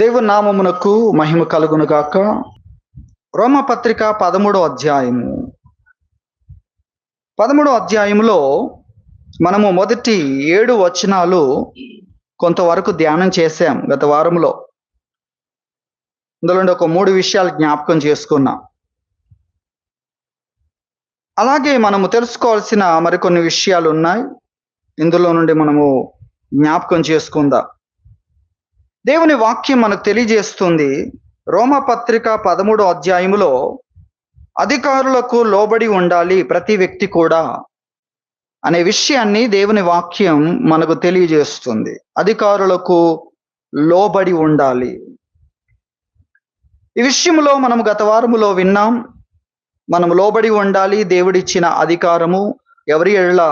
దేవుని నామమునకు మహిమ కలుగును గాక. రోమపత్రిక 13వ అధ్యాయము. 13వ అధ్యాయంలో మనము మొదటి 7 వచనాలు కొంతవరకు ధ్యానం చేశాం గత వారంలో. ఇందులో ఒక 3 విషయాలు జ్ఞాపకం చేసుకున్నాం. అలాగే మనము తెలుసుకోవాల్సిన మరికొన్ని విషయాలు ఉన్నాయి. ఇందులో నుండి మనము జ్ఞాపకం చేసుకుందాం. దేవుని వాక్యం మనకు తెలియజేస్తుంది. రోమపత్రిక 13వ అధ్యాయములో అధికారులకు లోబడి ఉండాలి ప్రతి వ్యక్తి కూడా అనే విషయాన్ని దేవుని వాక్యం మనకు తెలియజేస్తుంది. అధికారులకు లోబడి ఉండాలి. ఈ విషయంలో మనం గత వారములో విన్నాం. మనం లోబడి ఉండాలి. దేవుడిచ్చిన అధికారము, ఎవరి ఎడల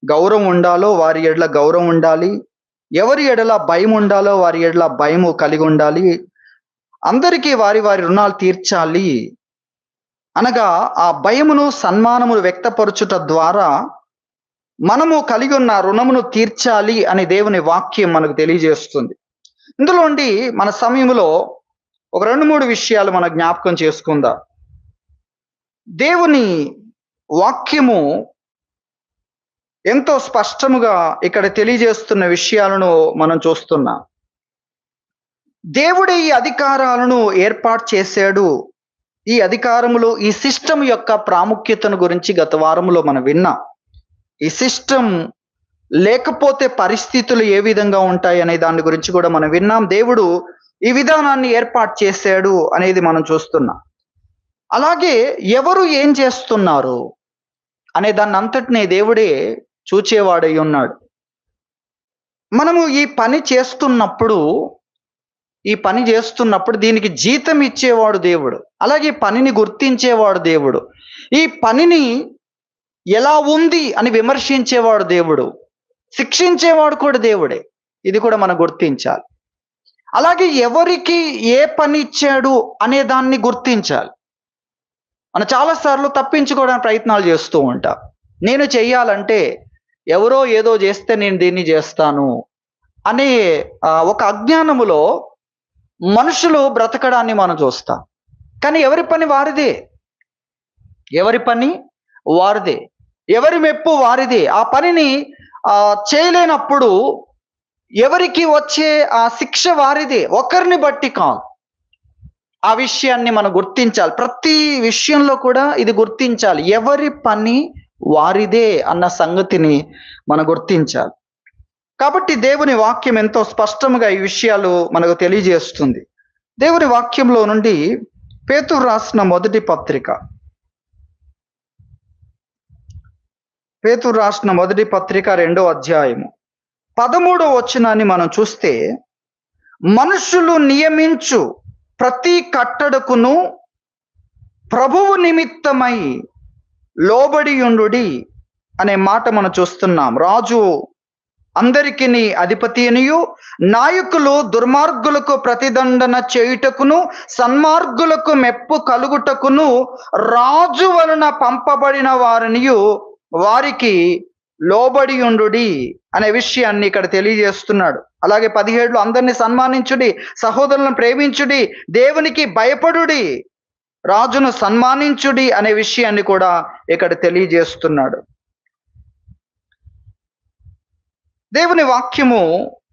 గౌరవం ఉండాలో వారి ఎడల గౌరవం ఉండాలి, ఎవరి ఎడల భయం ఉండాలో వారి ఎడల భయము కలిగి ఉండాలి, అందరికీ వారి వారి రుణాలు తీర్చాలి అనగా ఆ భయమును సన్మానమును వ్యక్తపరచుట ద్వారా మనము కలిగి ఉన్న రుణమును తీర్చాలి అని దేవుని వాక్యం మనకు తెలియజేస్తుంది. ఇందులోండి మన సమయంలో ఒక 2-3 విషయాలు మన జ్ఞాపకం చేసుకుందాం. దేవుని వాక్యము ఎంతో స్పష్టముగా ఇక్కడ తెలియజేస్తున్న విషయాలను మనం చూస్తున్నాం. దేవుడే ఈ అధికారాలను ఏర్పాటు చేశాడు. ఈ అధికారములు, ఈ సిస్టమ్ యొక్క ప్రాముఖ్యతను గురించి గత వారంలో మనం విన్నాం. ఈ సిస్టమ్ లేకపోతే పరిస్థితులు ఏ విధంగా ఉంటాయి అనే దాని గురించి కూడా మనం విన్నాం. దేవుడు ఈ విధానాన్ని ఏర్పాటు చేశాడు అనేది మనం చూస్తున్నాం. అలాగే ఎవరు ఏం చేస్తున్నారు అనే దాన్ని అంతటినీ దేవుడే చూచేవాడై ఉన్నాడు. మనము ఈ పని చేస్తున్నప్పుడు దీనికి జీతం ఇచ్చేవాడు దేవుడు. అలాగే పనిని గుర్తించేవాడు దేవుడు. ఈ పనిని ఎలా ఉంది అని విమర్శించేవాడు దేవుడు. శిక్షించేవాడు కూడా దేవుడే. ఇది కూడా మనం గుర్తించాలి. అలాగే ఎవరికి ఏ పని ఇచ్చాడు అనే దాన్ని గుర్తించాలి. మనం చాలాసార్లు తప్పించుకోవడానికి ప్రయత్నాలు చేస్తూ ఉంటాం. నేను చెయ్యాలంటే ఎవరో ఏదో చేస్తే నేను దీన్ని చేస్తాను అనే ఒక అజ్ఞానములో మనుషులు బ్రతకడాన్ని మనం చూస్తాం. కానీ ఎవరి పని వారిదే. ఎవరి మెప్పు వారిదే. ఆ పనిని చేయలేనప్పుడు ఎవరికి వచ్చే ఆ శిక్ష వారిదే, ఒకరిని బట్టి కాదు. ఆ విషయాన్ని మనం గుర్తించాలి. ప్రతి విషయంలో కూడా ఇది గుర్తించాలి. ఎవరి పని వారిదే అన్న సంగతిని మనం గుర్తించాలి. కాబట్టి దేవుని వాక్యం ఎంతో స్పష్టంగా ఈ విషయాలు మనకు తెలియజేస్తుంది. దేవుని వాక్యంలో నుండి పేతురు రాసిన మొదటి పత్రిక 2వ అధ్యాయము 13వ వచనాన్ని మనం చూస్తే, మనుషులు నియమించు ప్రతి కట్టడకును ప్రభువు నిమిత్తమై లోబడియుండుడి అనే మాట మనం చూస్తున్నాం. రాజు అందరికి అధిపతి అనియు, నాయకులు దుర్మార్గులకు ప్రతిదండన చేయుటకును సన్మార్గులకు మెప్పు కలుగుటకును రాజు వలన పంపబడిన వారినియు వారికి లోబడియుండుడి అనే విషయాన్ని ఇక్కడ తెలియజేస్తున్నాడు. అలాగే 17లో అందరినీ సన్మానించుడి, సహోదరులను ప్రేమించుడి, దేవునికి భయపడుడి, రాజును సన్మానించుడి అనే విషయాన్ని కూడా ఇక్కడ తెలియజేస్తున్నాడు. దేవుని వాక్యము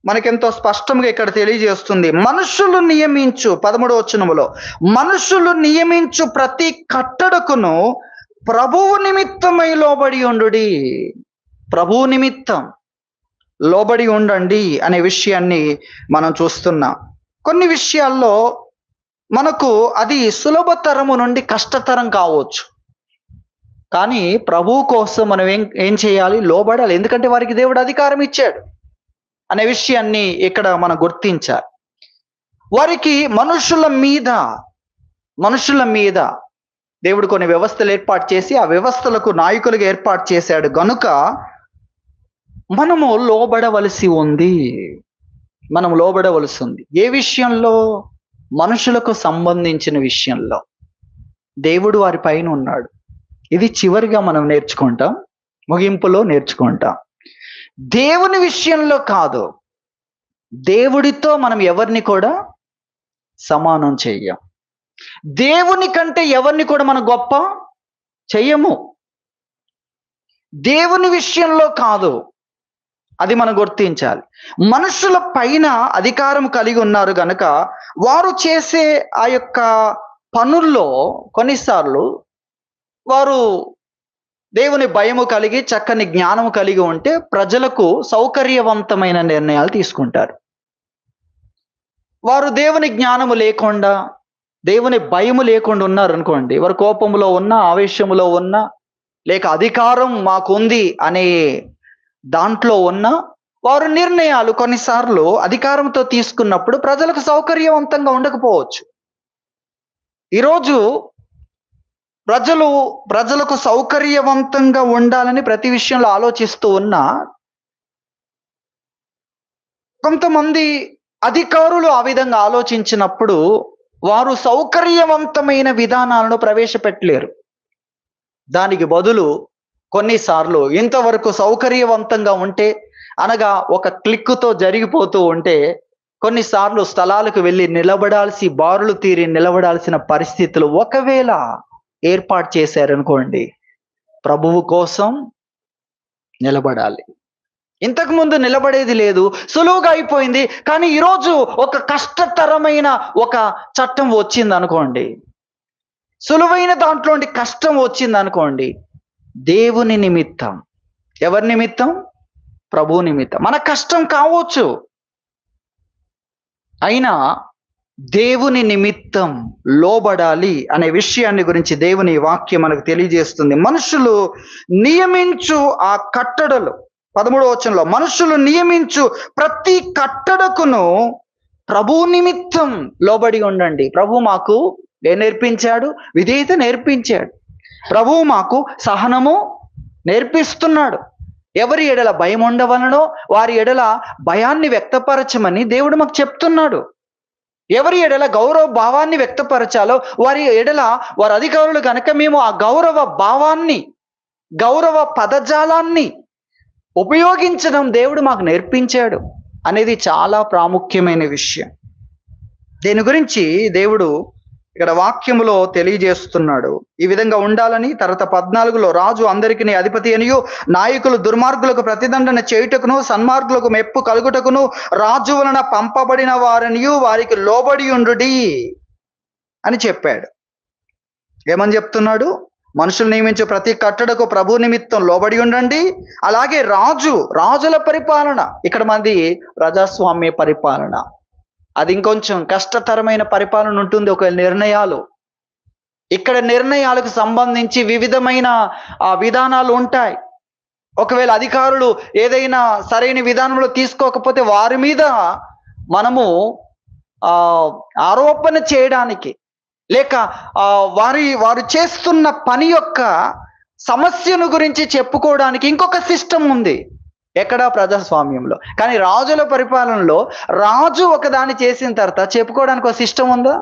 మనకెంతో స్పష్టంగా ఇక్కడ తెలియజేస్తుంది. మనుషులు నియమించు 13వ వచనములో, మనుషులు నియమించు ప్రతి కట్టడకును ప్రభువు నిమిత్తమై లోబడి ఉండుడి. ప్రభువు నిమిత్తం లోబడి ఉండండి అనే విషయాన్ని మనం చూస్తున్నాం. కొన్ని విషయాల్లో మనకు అది సులభతరము నుండి కష్టతరం కావచ్చు. కానీ ప్రభువు కోసం మనం ఏం చేయాలి? లోబడాలి. ఎందుకంటే వారికి దేవుడు అధికారం ఇచ్చాడు అనే విషయాన్ని ఇక్కడ మనం గుర్తించాలి. వారికి మనుషుల మీద దేవుడు కొన్ని వ్యవస్థలు ఏర్పాటు చేసి ఆ వ్యవస్థలకు నాయకులుగా ఏర్పాటు చేశాడు గనుక మనము లోబడవలసి ఉంది. ఏ విషయంలో? మనుషులకు సంబంధించిన విషయంలో దేవుడు వారి పైన ఉన్నాడు. ఇది చివరిగా మనం నేర్చుకుంటాం, ముగింపులో నేర్చుకుంటాం. దేవుని విషయంలో కాదు, దేవుడితో మనం ఎవరిని కూడా సమానం చెయ్యం. దేవుని కంటే ఎవరిని కూడా మనం గొప్ప చెయ్యము. దేవుని విషయంలో కాదు, అది మనం గుర్తించాలి. మనుషుల పైన అధికారం కలిగి ఉన్నారు గనక వారు చేసే ఆ యొక్క పనుల్లో కొన్నిసార్లు వారు దేవుని భయము కలిగి చక్కని జ్ఞానము కలిగి ఉంటే ప్రజలకు సౌకర్యవంతమైన నిర్ణయాలు తీసుకుంటారు. వారు దేవుని జ్ఞానము లేకుండా, దేవుని భయము లేకుండా ఉన్నారు అనుకోండి, వారు కోపంలో ఉన్నా, ఆవేశములో ఉన్నా, లేక అధికారం మాకుంది అనే దాంట్లో ఉన్న వారు నిర్ణయాలు కొన్నిసార్లు అధికారంతో తీసుకున్నప్పుడు ప్రజలకు సౌకర్యవంతంగా ఉండకపోవచ్చు. ఈరోజు ప్రజలకు సౌకర్యవంతంగా ఉండాలని ప్రతి విషయంలో ఆలోచిస్తూ ఉన్నా కొంతమంది అధికారులు ఆ విధంగా ఆలోచించినప్పుడు వారు సౌకర్యవంతమైన విధానాలను ప్రవేశపెట్టలేరు. దానికి బదులు కొన్నిసార్లు ఇంతవరకు సౌకర్యవంతంగా ఉంటే, అనగా ఒక క్లిక్కుతో జరిగిపోతూ ఉంటే, కొన్నిసార్లు స్థలాలకు వెళ్ళి బారులు తీరి నిలబడాల్సిన పరిస్థితులు ఒకవేళ ఏర్పాటు చేశారనుకోండి, ప్రభువు కోసం నిలబడాలి. ఇంతకుముందు నిలబడేది లేదు, సులువుగా అయిపోయింది. కానీ ఈరోజు ఒక కష్టతరమైన ఒక చట్టం వచ్చింది అనుకోండి, సులువైన దాంట్లోండి కష్టం వచ్చింది అనుకోండి, దేవుని నిమిత్తం, ఎవరి నిమిత్తం? ప్రభు నిమిత్తం. మన కష్టం కావచ్చు, అయినా దేవుని నిమిత్తం లోబడాలి అనే విషయాన్ని గురించి దేవుని వాక్యం మనకు తెలియజేస్తుంది. మనుషులు నియమించు ఆ కట్టడలు, 13వ వచనంలో, మనుషులు నియమించు ప్రతి కట్టడకును ప్రభు నిమిత్తం లోబడి ఉండండి. ప్రభు మాకు ఏం నేర్పించాడు? విధేయత నేర్పించాడు. ప్రభువు మాకు సహనము నేర్పిస్తున్నాడు. ఎవరి ఎడల భయం ఉండవలనో వారి ఎడల భయాన్ని వ్యక్తపరచమని దేవుడు మాకు చెప్తున్నాడు. ఎవరి ఎడల గౌరవ భావాన్ని వ్యక్తపరచాలో వారి ఎడల, వారి అధికారులు కనుక మేము ఆ గౌరవ భావాన్ని, గౌరవ పదజాలాన్ని ఉపయోగించడం దేవుడు మాకు నేర్పించాడు అనేది చాలా ప్రాముఖ్యమైన విషయం. దీని గురించి దేవుడు ఇక్కడ వాక్యములో తెలియజేస్తున్నాడు. ఈ విధంగా ఉండాలని. తర్వాత 14లో, రాజు అందరికి అధిపతి అనియు, నాయకులు దుర్మార్గులకు ప్రతిదండన చేయుటకును, సన్మార్గులకు మెప్పు కలుగుటకును, రాజు వలన పంపబడిన వారనియు వారికి లోబడి ఉండుడి అని చెప్పాడు. ఏమని చెప్తున్నాడు? మనుషులు నియమించే ప్రతి కట్టడకు ప్రభు నిమిత్తం లోబడి ఉండండి. అలాగే రాజుల పరిపాలన, ఇక్కడ మంది ప్రజాస్వామ్య పరిపాలన, అది ఇంకొంచెం కష్టతరమైన పరిపాలన ఉంటుంది. ఒక నిర్ణయాలు, ఇక్కడ నిర్ణయాలకు సంబంధించి వివిధమైన విధానాలు ఉంటాయి. ఒకవేళ అధికారులు ఏదైనా సరైన విధానంలో తీసుకోకపోతే వారి మీద మనము ఆరోపణ చేయడానికి, లేక వారు చేస్తున్న పని యొక్క సమస్యను గురించి చెప్పుకోవడానికి ఇంకొక సిస్టమ్ ఉంది. ఎక్కడ? ప్రజాస్వామ్యంలో. కానీ రాజుల పరిపాలనలో రాజు ఒకదాన్ని చేసిన తర్వాత చెప్పుకోవడానికి ఒక సిస్టమ్ ఉందా?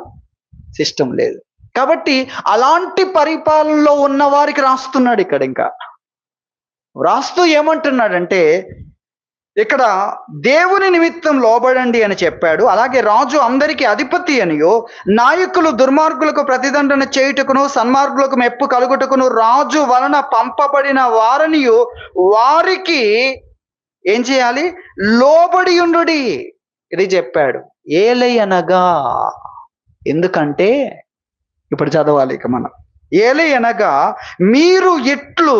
సిస్టమ్ లేదు. కాబట్టి అలాంటి పరిపాలనలో ఉన్న వారికి రాస్తున్నాడు. ఇక్కడ ఇంకా రాస్తూ ఏమంటున్నాడంటే, ఇక్కడ దేవుని నిమిత్తం లోబడండి అని చెప్పాడు. అలాగే రాజు అందరికీ అధిపతి అనియో, నాయకులు దుర్మార్గులకు ప్రతిదండన చేయుటకును, సన్మార్గులకు మెప్పు కలుగుటకును, రాజు వలన పంపబడిన వారనియు వారికి ఏం చేయాలి? లోబడి ఉండుడి. ఇది చెప్పాడు. ఏలయనగా, ఎందుకంటే ఇప్పుడు చదవాలి ఇక మనం. ఏలయనగా మీరు ఎట్లు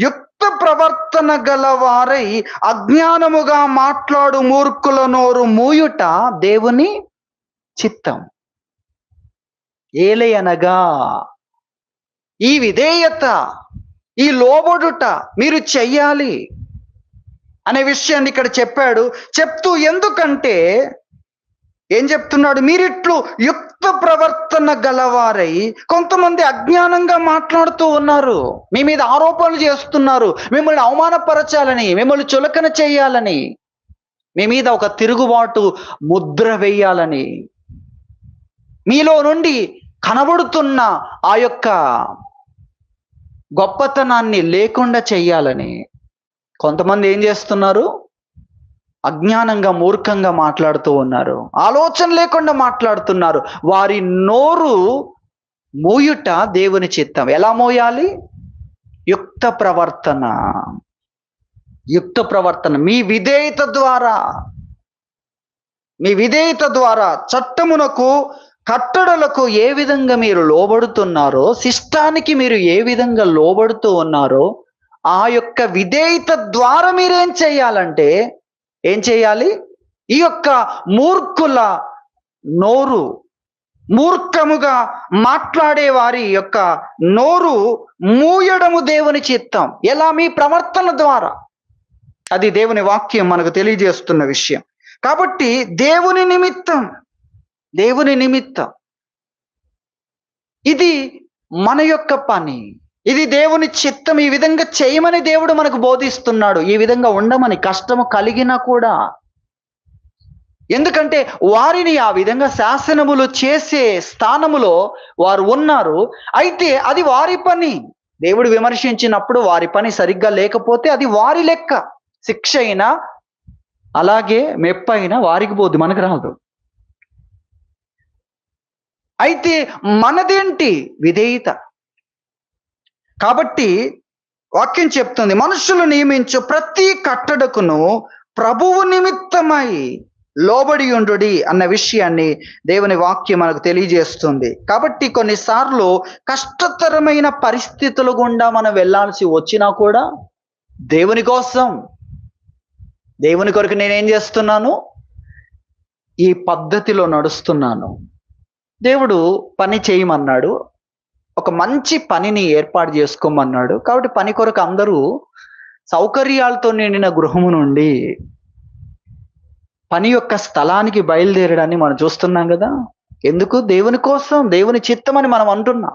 యుక్త ప్రవర్తన గలవారై అజ్ఞానముగా మాట్లాడు మూర్ఖుల నోరు మూయుట దేవుని చిత్తం. ఏలయనగా ఈ విధేయత, ఈ లోబడుట మీరు చెయ్యాలి అనే విషయాన్ని ఇక్కడ చెప్పాడు. చెప్తూ ఎందుకంటే ఏం చెప్తున్నాడు? మీరిట్లు యుక్త ప్రవర్తన గలవారై, కొంతమంది అజ్ఞానంగా మాట్లాడుతూ ఉన్నారు, మీ మీద ఆరోపణలు చేస్తున్నారు, మిమ్మల్ని అవమానపరచాలని, మిమ్మల్ని చులకన చేయాలని, మీ మీద ఒక తిరుగుబాటు ముద్ర వేయాలని, మీలో నుండి కనబడుతున్న ఆ యొక్క గొప్పతనాన్ని లేకుండా చెయ్యాలని కొంతమంది ఏం చేస్తున్నారు? అజ్ఞానంగా మూర్ఖంగా మాట్లాడుతూ ఉన్నారు, ఆలోచన లేకుండా మాట్లాడుతున్నారు. వారి నోరు మూయుట దేవుని చిత్తం. ఎలా మోయాలి? యుక్త ప్రవర్తన. యుక్త ప్రవర్తన మీ విధేయత ద్వారా, మీ విధేయత ద్వారా చట్టమునకు కట్టడలకు ఏ విధంగా మీరు లోబడుతున్నారో, శిష్టానికి మీరు ఏ విధంగా లోబడుతూ ఉన్నారో, ఆ యొక్క విధేయత ద్వారా మీరేం చేయాలంటే ఏం చేయాలి? ఈ యొక్క మూర్ఖుల నోరు, మూర్ఖముగా మాట్లాడే వారి యొక్క నోరు మూయడము దేవుని చిత్తం. ఎలా? మీ ప్రవర్తన ద్వారా. అది దేవుని వాక్యం మనకు తెలియజేస్తున్న విషయం. కాబట్టి దేవుని నిమిత్తం, దేవుని నిమిత్తం ఇది మన యొక్క పని, ఇది దేవుని చిత్తం. ఈ విధంగా చేయమని దేవుడు మనకు బోధిస్తున్నాడు, ఈ విధంగా ఉండమని, కష్టము కలిగినా కూడా. ఎందుకంటే వారిని ఆ విధంగా శాసనములు చేసే స్థానములో వారు ఉన్నారు. అయితే అది వారి పని. దేవుడు విమర్శించినప్పుడు వారి పని సరిగ్గా లేకపోతే అది వారి లెక్క. శిక్ష అయినా అలాగే మెప్పైనా వారికి పోద్ది, మనకు రాదు. అయితే మనదేంటి? విధేయత. కాబట్టి వాక్యం చెప్తుంది, మనుషులు నియమించు ప్రతి కట్టడకును ప్రభువు నిమిత్తమై లోబడి ఉండుడి అన్న విషయాన్ని దేవుని వాక్యం మనకు తెలియజేస్తుంది. కాబట్టి కొన్నిసార్లు కష్టతరమైన పరిస్థితుల గుండా మనం వెళ్ళాల్సి వచ్చినా కూడా దేవుని కోసం, దేవుని కొరకు నేనేం చేస్తున్నాను? ఈ పద్ధతిలో నడుస్తున్నాను. దేవుడు పని చేయమన్నాడు, ఒక మంచి పనిని ఏర్పాటు చేసుకోమన్నాడు. కాబట్టి పని కొరకు అందరూ సౌకర్యాలతో నిండిన గృహము నుండి పని యొక్క స్థలానికి బయలుదేరడాన్ని మనం చూస్తున్నాం కదా. ఎందుకు? దేవుని కోసం, దేవుని చిత్తం అని మనం అంటున్నాం.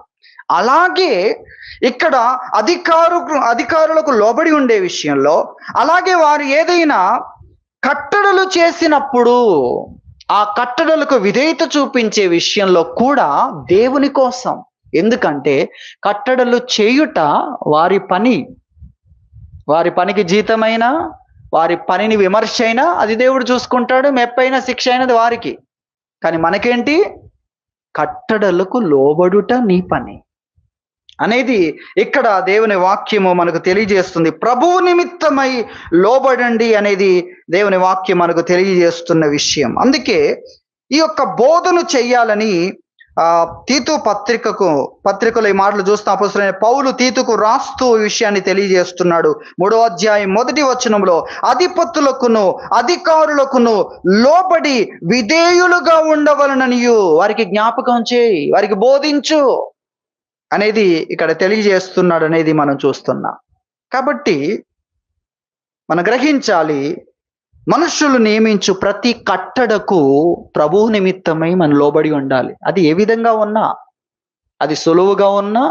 అలాగే ఇక్కడ అధికారులకు లోబడి ఉండే విషయంలో, అలాగే వారు ఏదైనా కట్టడలు చేసినప్పుడు ఆ కట్టడలకు విధేయత చూపించే విషయంలో కూడా దేవుని కోసం. ఎందుకంటే కట్టడలు చేయుట వారి పని, వారి పనికి జీతమైనా, వారి పనిని విమర్శ అయినా అది దేవుడు చూసుకుంటాడు, మెప్పైన శిక్ష అయినది వారికి. కానీ మనకేంటి? కట్టడలకు లోబడుట నీ పని అనేది ఇక్కడ దేవుని వాక్యము మనకు తెలియజేస్తుంది. ప్రభువు నిమిత్తమై లోబడండి అనేది దేవుని వాక్యం మనకు తెలియజేస్తున్న విషయం. అందుకే ఈ యొక్క బోధను చెయ్యాలని తీతు పత్రికలో ఈ మాటలు చూస్తే అపొస్తలుడైన పౌలు తీతుకు రాస్తూ ఈ విషయాన్ని తెలియజేస్తున్నాడు. 3వ అధ్యాయం 1వ వచనంలో, అధిపతులకును అధికారులకును లోబడి విధేయులుగా ఉండవలననియు వారికి జ్ఞాపకం చేయి, వారికి బోధించు అనేది ఇక్కడ తెలియజేస్తున్నాడు అనేది మనం చూస్తున్నాం. కాబట్టి మనం గ్రహించాలి, మనుషులు నియమించు ప్రతి కట్టడకు ప్రభువు నిమిత్తమై మనం లోబడి ఉండాలి. అది ఏ విధంగా ఉన్నా, అది సులువుగా ఉన్నా,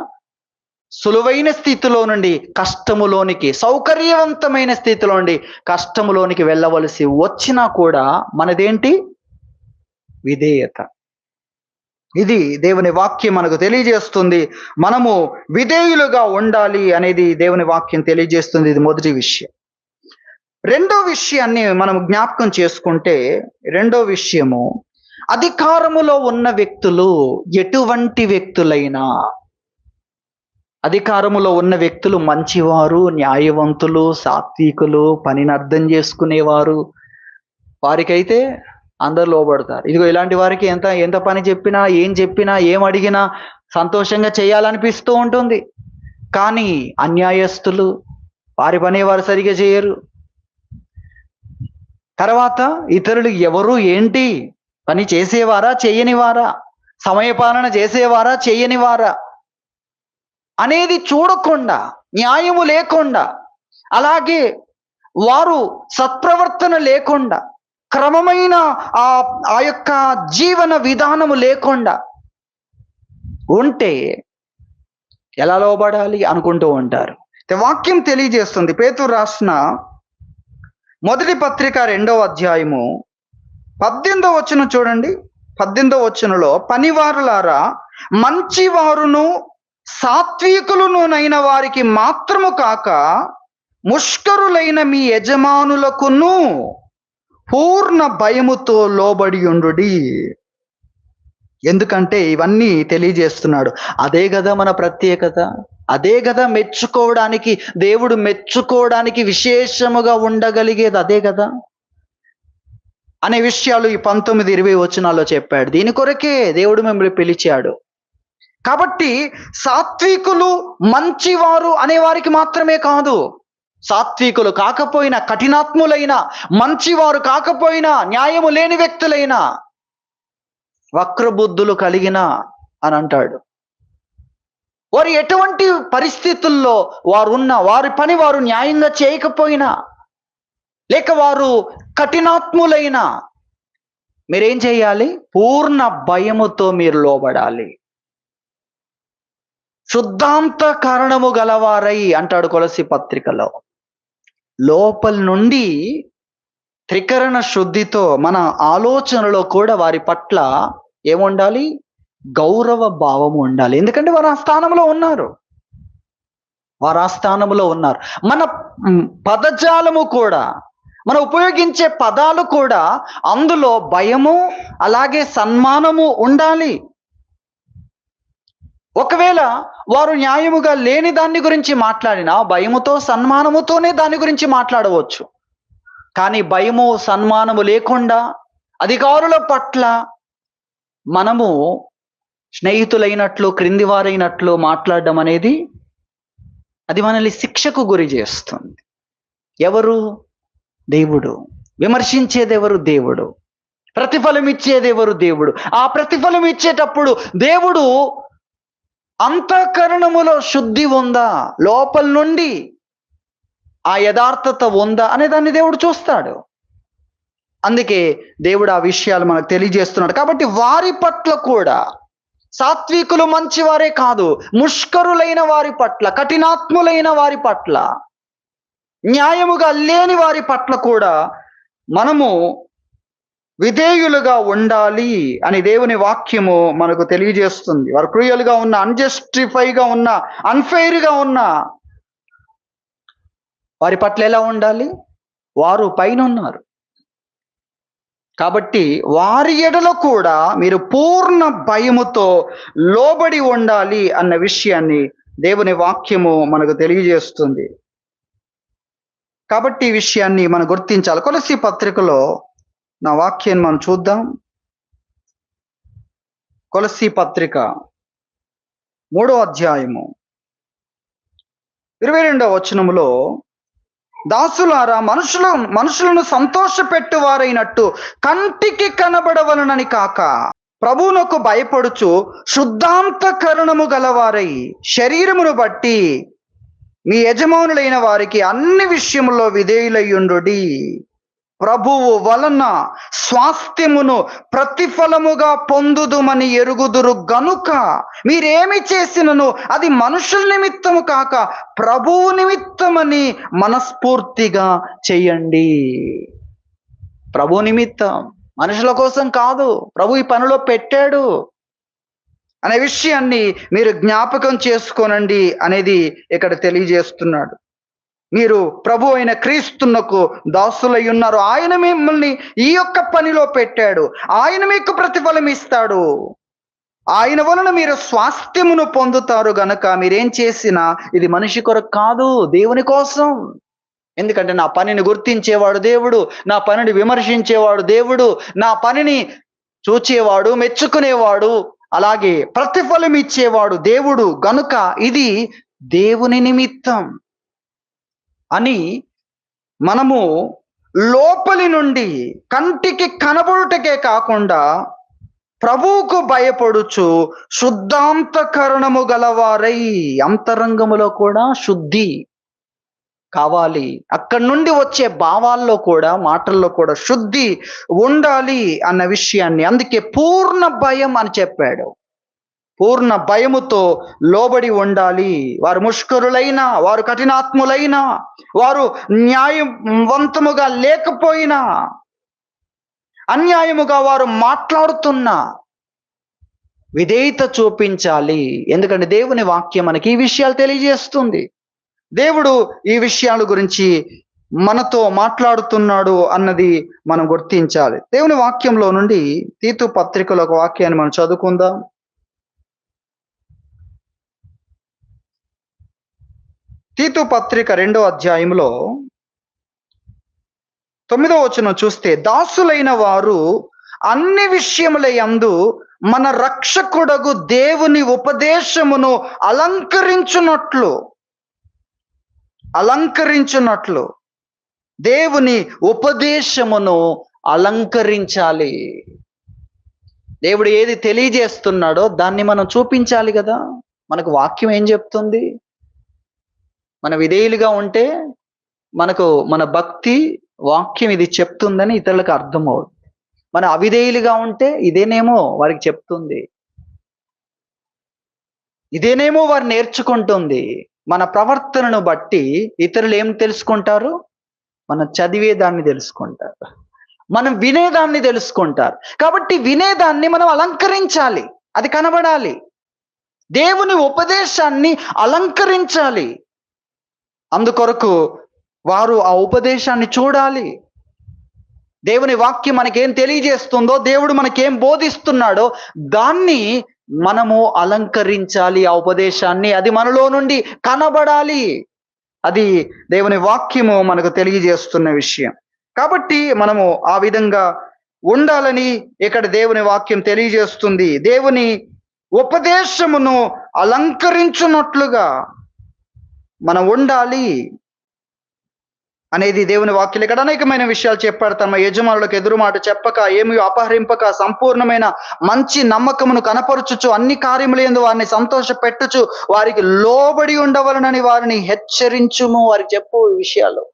సులువైన స్థితిలో నుండి కష్టములోనికి, సౌకర్యవంతమైన స్థితిలో నుండి కష్టములోనికి వెళ్ళవలసి వచ్చినా కూడా మనదేంటి? విధేయత. ఇది దేవుని వాక్యం మనకు తెలియజేస్తుంది. మనము విధేయులుగా ఉండాలి అనేది దేవుని వాక్యం తెలియజేస్తుంది. ఇది మొదటి విషయం. రెండో విషయాన్ని మనం జ్ఞాపకం చేసుకుంటే, రెండో విషయము, అధికారములో ఉన్న వ్యక్తులు ఎటువంటి వ్యక్తులైనా, అధికారములో ఉన్న వ్యక్తులు మంచివారు, న్యాయవంతులు, సాత్వికులు, పనిని అర్థం చేసుకునేవారు, వారికైతే అందరు లోబడతారు. ఇదిగో ఇలాంటి వారికి ఎంత పని చెప్పినా, ఏం చెప్పినా, ఏం అడిగినా సంతోషంగా చేయాలనిపిస్తూ ఉంటుంది. కానీ అన్యాయస్తులు, వారి పని వారు సరిగా చేయరు. తర్వాత ఇతరులు ఎవరు ఏంటి, పని చేసేవారా చేయనివారా, సమయపాలన చేసేవారా చేయనివారా అనేది చూడకుండా, న్యాయము లేకుండా, అలాగే వారు సత్ప్రవర్తన లేకుండా, క్రమమైన ఆ యొక్క జీవన విధానము లేకుండా ఉంటే ఎలా లోబడాలి అనుకుంటూ ఉంటారు. వాక్యం తెలియజేస్తుంది. పేతురు రాసిన మొదటి పత్రిక 2వ అధ్యాయము 18వ వచనం చూడండి. 18వ వచనంలో, పనివారులారా, మంచివారును సాత్వికులునైన వారికి మాత్రము కాక ముష్కరులైన మీ యజమానులకును పూర్ణ భయముతో లోబడి ఉండుడి. ఎందుకంటే ఇవన్నీ తెలియజేస్తున్నాడు. అదే కదా మన ప్రత్యేకత, అదే కదా మెచ్చుకోవడానికి, దేవుడు మెచ్చుకోవడానికి విశేషముగా ఉండగలిగేది అదే కదా అనే విషయాలు ఈ 19-20 వచనాల్లో చెప్పాడు. దీని కొరకే దేవుడు మిమ్మల్ని పిలిచాడు. కాబట్టి సాత్వికులు మంచివారు అనే వారికి మాత్రమే కాదు, సాత్వికులు కాకపోయినా, కఠినాత్ములైన, మంచివారు కాకపోయినా, న్యాయము లేని వ్యక్తులైనా, వక్రబుద్ధులు కలిగిన అని అంటాడు. వారు ఎటువంటి పరిస్థితుల్లో వారి పని వారు న్యాయంగా చేయకపోయినా, లేక వారు కఠినాత్ములైన, మీరేం చేయాలి? పూర్ణ భయముతో మీరు లోబడాలి. శుద్ధాంత కారణము గలవారై అంటాడు కొలసి పత్రికలో. లోపల నుండి త్రికరణ శుద్ధితో మన ఆలోచనలో కూడా వారి పట్ల ఏముండాలి? గౌరవ భావము ఉండాలి. ఎందుకంటే వారు ఆ స్థానంలో ఉన్నారు, మన పదజాలము కూడా, మనం ఉపయోగించే పదాలు కూడా అందులో భయము అలాగే సన్మానము ఉండాలి. ఒకవేళ వారు న్యాయముగా లేని దాన్ని గురించి మాట్లాడినా భయముతో సన్మానముతోనే దాని గురించి మాట్లాడవచ్చు. కానీ భయము సన్మానము లేకుండా అధికారుల పట్ల మనము స్నేహితులైనట్లు, క్రింది వారైనట్లు మాట్లాడడం అనేది అది మనల్ని శిక్షకు గురి చేస్తుంది. ఎవరు? దేవుడు. విమర్శించేది ఎవరు? దేవుడు. ప్రతిఫలం ఇచ్చేది ఎవరు? దేవుడు. ఆ ప్రతిఫలం ఇచ్చేటప్పుడు దేవుడు అంతఃకరణములో శుద్ధి ఉందా, లోపల నుండి ఆ యథార్థత ఉందా అనే దాన్ని దేవుడు చూస్తాడు. అందుకే దేవుడు ఆ విషయాలు మనకు తెలియజేస్తున్నాడు. కాబట్టి వారి పట్ల కూడా, సాత్వికులు మంచివారే కాదు, ముష్కరులైన వారి పట్ల, కఠినాత్ములైన వారి పట్ల, న్యాయముగా లేని వారి పట్ల కూడా మనము విధేయులుగా ఉండాలి అని దేవుని వాక్యము మనకు తెలియజేస్తుంది. వారు క్రూయలుగా ఉన్న, అన్జస్టిఫైగా ఉన్న, అన్ఫెయిర్గా ఉన్న వారి పట్ల ఎలా ఉండాలి? వారు పైన ఉన్నారు కాబట్టి వారి ఎడల కూడా మీరు పూర్ణ భయముతో లోబడి ఉండాలి అన్న విషయాన్ని దేవుని వాక్యము మనకు తెలియజేస్తుంది. కాబట్టి ఈ విషయాన్ని మనం గుర్తించాలి. కొలస్సీ పత్రికలో నా వాక్యాన్ని మనం చూద్దాం. కొలస్సీ పత్రిక 3వ అధ్యాయము 22వ వచనములో, దాసులారా మనుషులను సంతోషపెట్టువారైనట్టు కంటికి కనబడవలనని కాక ప్రభువునకు భయపడుచు శుద్ధాంతఃకరణము గలవారై శరీరమును బట్టి మీ యజమానులైన వారికి అన్ని విషయములో విధేయులయ్యుండుడి. ప్రభువు వలన స్వాస్థ్యమును ప్రతిఫలముగా పొందుదుమని ఎరుగుదురు గనుక మీరేమి చేసినను అది మనుషుల నిమిత్తము కాక ప్రభువు నిమిత్తమని మనస్ఫూర్తిగా చెయ్యండి. ప్రభు నిమిత్తం, మనుషుల కోసం కాదు. ప్రభు ఈ పనిలో పెట్టాడు అనే విషయాన్ని మీరు జ్ఞాపకం చేసుకోనండి అనేది ఇక్కడ తెలియజేస్తున్నాడు. మీరు ప్రభు అయిన క్రీస్తునకు దాసులై ఉన్నారు. ఆయన మిమ్మల్ని ఈ యొక్క పనిలో పెట్టాడు. ఆయన మీకు ప్రతిఫలం ఇస్తాడు. ఆయన వలన మీరు స్వాస్థ్యమును పొందుతారు గనక మీరేం చేసినా ఇది మనిషి కొరకు కాదు, దేవుని కోసం. ఎందుకంటే నా పనిని గుర్తించేవాడు దేవుడు, నా పనిని విమర్శించేవాడు దేవుడు, నా పనిని చూచేవాడు, మెచ్చుకునేవాడు, అలాగే ప్రతిఫలం ఇచ్చేవాడు దేవుడు గనుక ఇది దేవుని నిమిత్తం అని మనము లోపలి నుండి కంటికి కనబడుటకే కాకుండా ప్రభువుకు భయపడుచు శుద్ధాంతఃకరణము గలవారై, అంతరంగములో కూడా శుద్ధి కావాలి. అక్కడి నుండి వచ్చే భావాల్లో కూడా, మాటల్లో కూడా శుద్ధి ఉండాలి అన్న విషయాన్ని, అందుకే పూర్ణ భయం అని చెప్పాడు. పూర్ణ భయముతో లోబడి ఉండాలి. వారు ముష్కరులైనా, వారు కఠినాత్ములైనా, వారు న్యాయవంతముగా లేకపోయినా, అన్యాయముగా వారు మాట్లాడుతున్నా విధేయత చూపించాలి. ఎందుకంటే దేవుని వాక్యం మనకి ఈ విషయాలు తెలియజేస్తుంది. దేవుడు ఈ విషయాల గురించి మనతో మాట్లాడుతున్నాడు అన్నది మనం గుర్తించాలి. దేవుని వాక్యంలో నుండి తీతు పత్రికలో ఒక వాక్యాన్ని మనం చదువుకుందాం. తీతు పత్రిక 2వ అధ్యాయంలో 9వ వచనం చూస్తే, దాసులైన వారు అన్ని విషయముల యందు మన రక్షకుడగు దేవుని ఉపదేశమును అలంకరించున్నట్లు దేవుని ఉపదేశమును అలంకరించాలి. దేవుడు ఏది తెలియజేస్తున్నాడో దాన్ని మనం చూపించాలి కదా. మనకు వాక్యం ఏం చెప్తుంది? మన విధేయులుగా ఉంటే మనకు మన భక్తి వాక్యం ఇది చెప్తుందని ఇతరులకు అర్థమవుతుంది. మన అవిధేయులుగా ఉంటే ఇదేనేమో వారికి చెప్తుంది, ఇదేనేమో వారు నేర్చుకుంటుంది. మన ప్రవర్తనను బట్టి ఇతరులు ఏం తెలుసుకుంటారు? మనం చదివేదాన్ని తెలుసుకుంటారు, మనం వినేదాన్ని తెలుసుకుంటారు. కాబట్టి వినేదాన్ని మనం అలంకరించాలి, అది కనబడాలి. దేవుని ఉపదేశాన్ని అలంకరించాలి. అందుకొరకు వారు ఆ ఉపదేశాన్ని చూడాలి. దేవుని వాక్యం మనకేం తెలియజేస్తుందో, దేవుడు మనకేం బోధిస్తున్నాడో దాన్ని మనము అలంకరించాలి. ఆ ఉపదేశాన్ని అది మనలో నుండి కనబడాలి. అది దేవుని వాక్యము మనకు తెలియజేస్తున్న విషయం. కాబట్టి మనము ఆ విధంగా ఉండాలని ఇక్కడ దేవుని వాక్యం తెలియజేస్తుంది. దేవుని ఉపదేశమును అలంకరించున్నట్లుగా మనం ఉండాలి అనేది దేవుని వాక్యం. ఇక్కడ అనేకమైన విషయాలు చెప్పాడు. తమ యజమానులకు ఎదురు మాట చెప్పక, ఏమి అపహరింపక, సంపూర్ణమైన మంచి నమ్మకమును కనపరుచుచు, అన్ని కార్యములందు వారిని సంతోష పెట్టుచు, వారికి లోబడి ఉండవలనని వారిని హెచ్చరించుము. వారికి చెప్పు ఈ విషయాలు.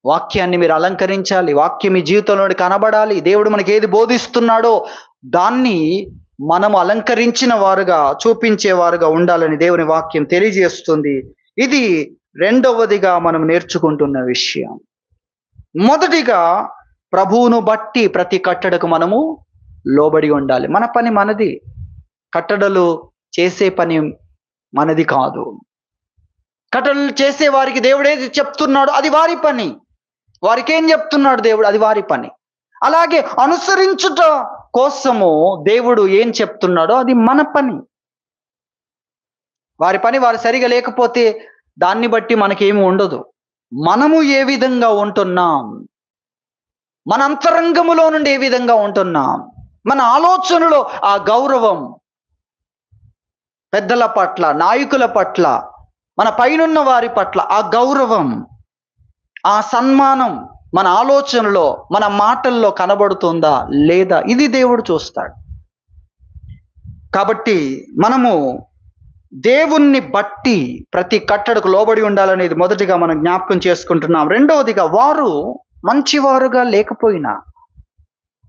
వాక్యాన్ని మీరు అలంకరించాలి. వాక్యం మీ జీవితంలో కనబడాలి. దేవుడు మనకి ఏది బోధిస్తున్నాడో దాన్ని మనము అలంకరించిన వారుగా, చూపించేవారుగా ఉండాలని దేవుని వాక్యం తెలియజేస్తుంది. ఇది రెండవదిగా మనం నేర్చుకుంటున్న విషయం. మొదటిగా, ప్రభువును బట్టి ప్రతి కట్టడకు మనము లోబడి ఉండాలి. మన పని మనది, కట్టడలు చేసే పని మనది కాదు. కట్టడలు చేసే వారికి దేవుడు ఏది చెప్తున్నాడో అది వారి పని. వారికి ఏం చెప్తున్నాడు దేవుడు, అది వారి పని. అలాగే అనుసరించుట కోసము దేవుడు ఏం చెప్తున్నాడో అది మన పని. వారి పని వారు సరిగా లేకపోతే దాన్ని బట్టి మనకేమి ఉండదు. మనము ఏ విధంగా ఉంటున్నాం, మన అంతరంగములో నుండి ఏ విధంగా ఉంటున్నాం, మన ఆలోచనలో ఆ గౌరవం పెద్దల పట్ల, నాయకుల పట్ల, మన పైనున్న వారి పట్ల ఆ గౌరవం, ఆ సన్మానం మన ఆలోచనలో, మన మాటల్లో కనబడుతుందా లేదా, ఇది దేవుడు చూస్తాడు. కాబట్టి మనము దేవుణ్ణి బట్టి ప్రతి కట్టడకు లోబడి ఉండాలనేది మొదటిగా మనం జ్ఞాపకం చేసుకుంటున్నాం. రెండవదిగా, వారు మంచివారుగా లేకపోయినా,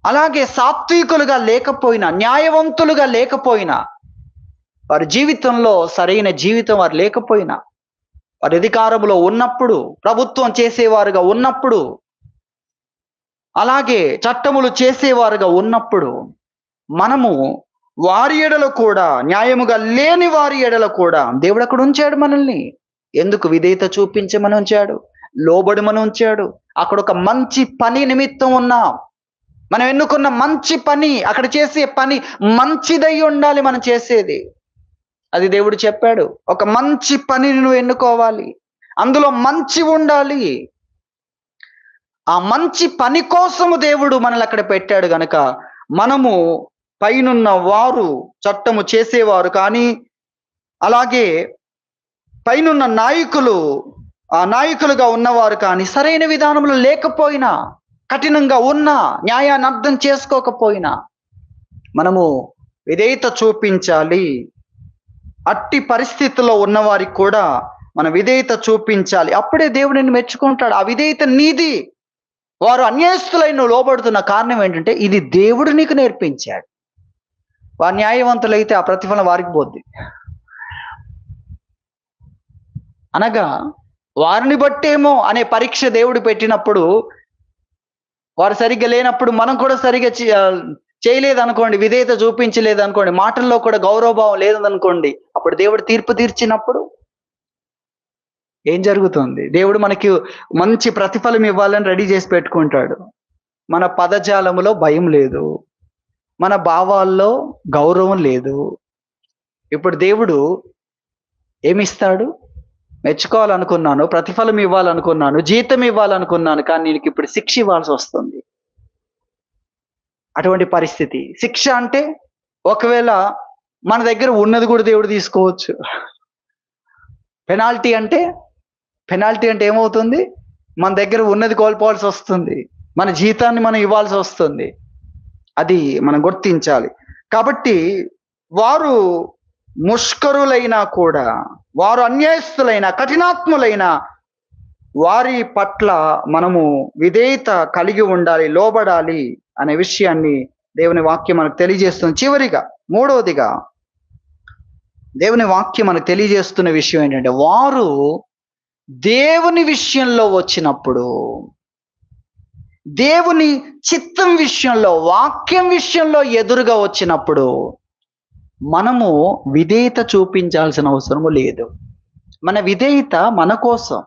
అలాగే సాత్వికులుగా లేకపోయినా, న్యాయవంతులుగా లేకపోయినా, వారి జీవితంలో సరైన జీవితం వారు లేకపోయినా, వారి అధికారంలో ఉన్నప్పుడు, ప్రభుత్వం చేసేవారుగా ఉన్నప్పుడు, అలాగే చట్టములు చేసేవారుగా ఉన్నప్పుడు, మనము వారి ఎడల కూడా, న్యాయముగా లేని వారి ఎడల కూడా దేవుడు అక్కడ ఉంచాడు మనల్ని. ఎందుకు? విధేయత చూపించమని ఉంచాడు, లోబడమని ఉంచాడు. అక్కడ ఒక మంచి పని నిమిత్తం ఉన్నాం. మనం ఎన్నుకున్న మంచి పని, అక్కడ చేసే పని మంచిదై ఉండాలి. మనం చేసేది అది దేవుడు చెప్పాడు. ఒక మంచి పనిని నువ్వు ఎన్నుకోవాలి, అందులో మంచి ఉండాలి. ఆ మంచి పని కోసము దేవుడు మనల్ని అక్కడ పెట్టాడు గనక మనము పైనున్న వారు, చట్టము చేసేవారు కానీ, అలాగే పైనున్న నాయకులు, ఆ నాయకులుగా ఉన్నవారు కానీ సరైన విధానంలో లేకపోయినా, కఠినంగా ఉన్నా, న్యాయాన్ని అర్థం చేసుకోకపోయినా మనము విధేయత చూపించాలి. అట్టి పరిస్థితుల్లో ఉన్నవారికి కూడా మన విధేయత చూపించాలి. అప్పుడే దేవుడిని మెచ్చుకుంటాడు. ఆ విధేయత నీది. వారు అన్యాయస్తులైన లోబడుతున్న కారణం ఏంటంటే, ఇది దేవుడు నీకు నేర్పించాడు. వారు న్యాయవంతులైతే ఆ ప్రతిఫలం వారికి పోద్ది. అనగా వారిని బట్టేమో అనే పరీక్ష దేవుడు పెట్టినప్పుడు, వారు సరిగ్గా లేనప్పుడు మనం కూడా సరిగ్గా చేయలేదనుకోండి, విధేయత చూపించలేదనుకోండి, మాటల్లో కూడా గౌరవభావం లేదనుకోండి, అప్పుడు దేవుడు తీర్పు తీర్చినప్పుడు ఏం జరుగుతుంది? దేవుడు మనకి మంచి ప్రతిఫలం ఇవ్వాలని రెడీ చేసి పెట్టుకుంటాడు. మన పదజాలములో భయం లేదు. మన భావాల్లో గౌరవం లేదు. ఇప్పుడు దేవుడు ఏమిస్తాడు? మెచ్చుకోవాలనుకున్నాను, ప్రతిఫలం ఇవ్వాలనుకున్నాను, జీతం ఇవ్వాలనుకున్నాను, కానీ నీకు ఇప్పుడు శిక్ష ఇవ్వాల్సి వస్తుంది. అటువంటి పరిస్థితి. శిక్ష అంటే ఒకవేళ మన దగ్గర ఉన్నది కూడా దేవుడు తీసుకోవచ్చు. పెనాల్టీ అంటే ఏమవుతుంది? మన దగ్గర ఉన్నది కోల్పోవాల్సి వస్తుంది. మన జీతాన్ని మనం ఇవ్వాల్సి వస్తుంది. అది మనం గుర్తించాలి. కాబట్టి వారు ముష్కరులైనా కూడా, వారు అన్యాయస్తులైన కఠినాత్ములైన వారి పట్ల మనము విధేయత కలిగి ఉండాలి, లోబడాలి అనే విషయాన్ని దేవుని వాక్యం మనకు తెలియజేస్తుంది. చివరిగా మూడవదిగా దేవుని వాక్యం మనకు తెలియజేస్తున్న విషయం ఏంటంటే, వారు దేవుని విషయంలో వచ్చినప్పుడు, దేవుని చిత్తం విషయంలో, వాక్యం విషయంలో ఎదురుగా వచ్చినప్పుడు మనము విధేయత చూపించాల్సిన అవసరము లేదు. మన విధేయత మన కోసం,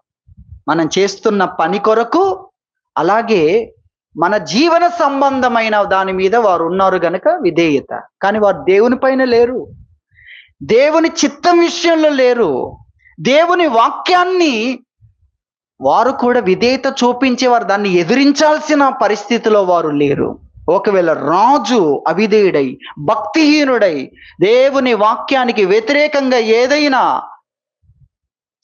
మనం చేస్తున్న పని కొరకు, అలాగే మన జీవన సంబంధమైన దాని మీద వారు ఉన్నారు గనక విధేయత. కానీ వారు దేవుని పైన లేరు, దేవుని చిత్తం విషయంలో లేరు, దేవుని వాక్యాన్ని వారు కూడా విధేయత చూపించేవారు, దాన్ని ఎదిరించాల్సిన పరిస్థితిలో వారు లేరు. ఒకవేళ రాజు అవిధేయుడై, భక్తిహీనుడై, దేవుని వాక్యానికి వ్యతిరేకంగా ఏదైనా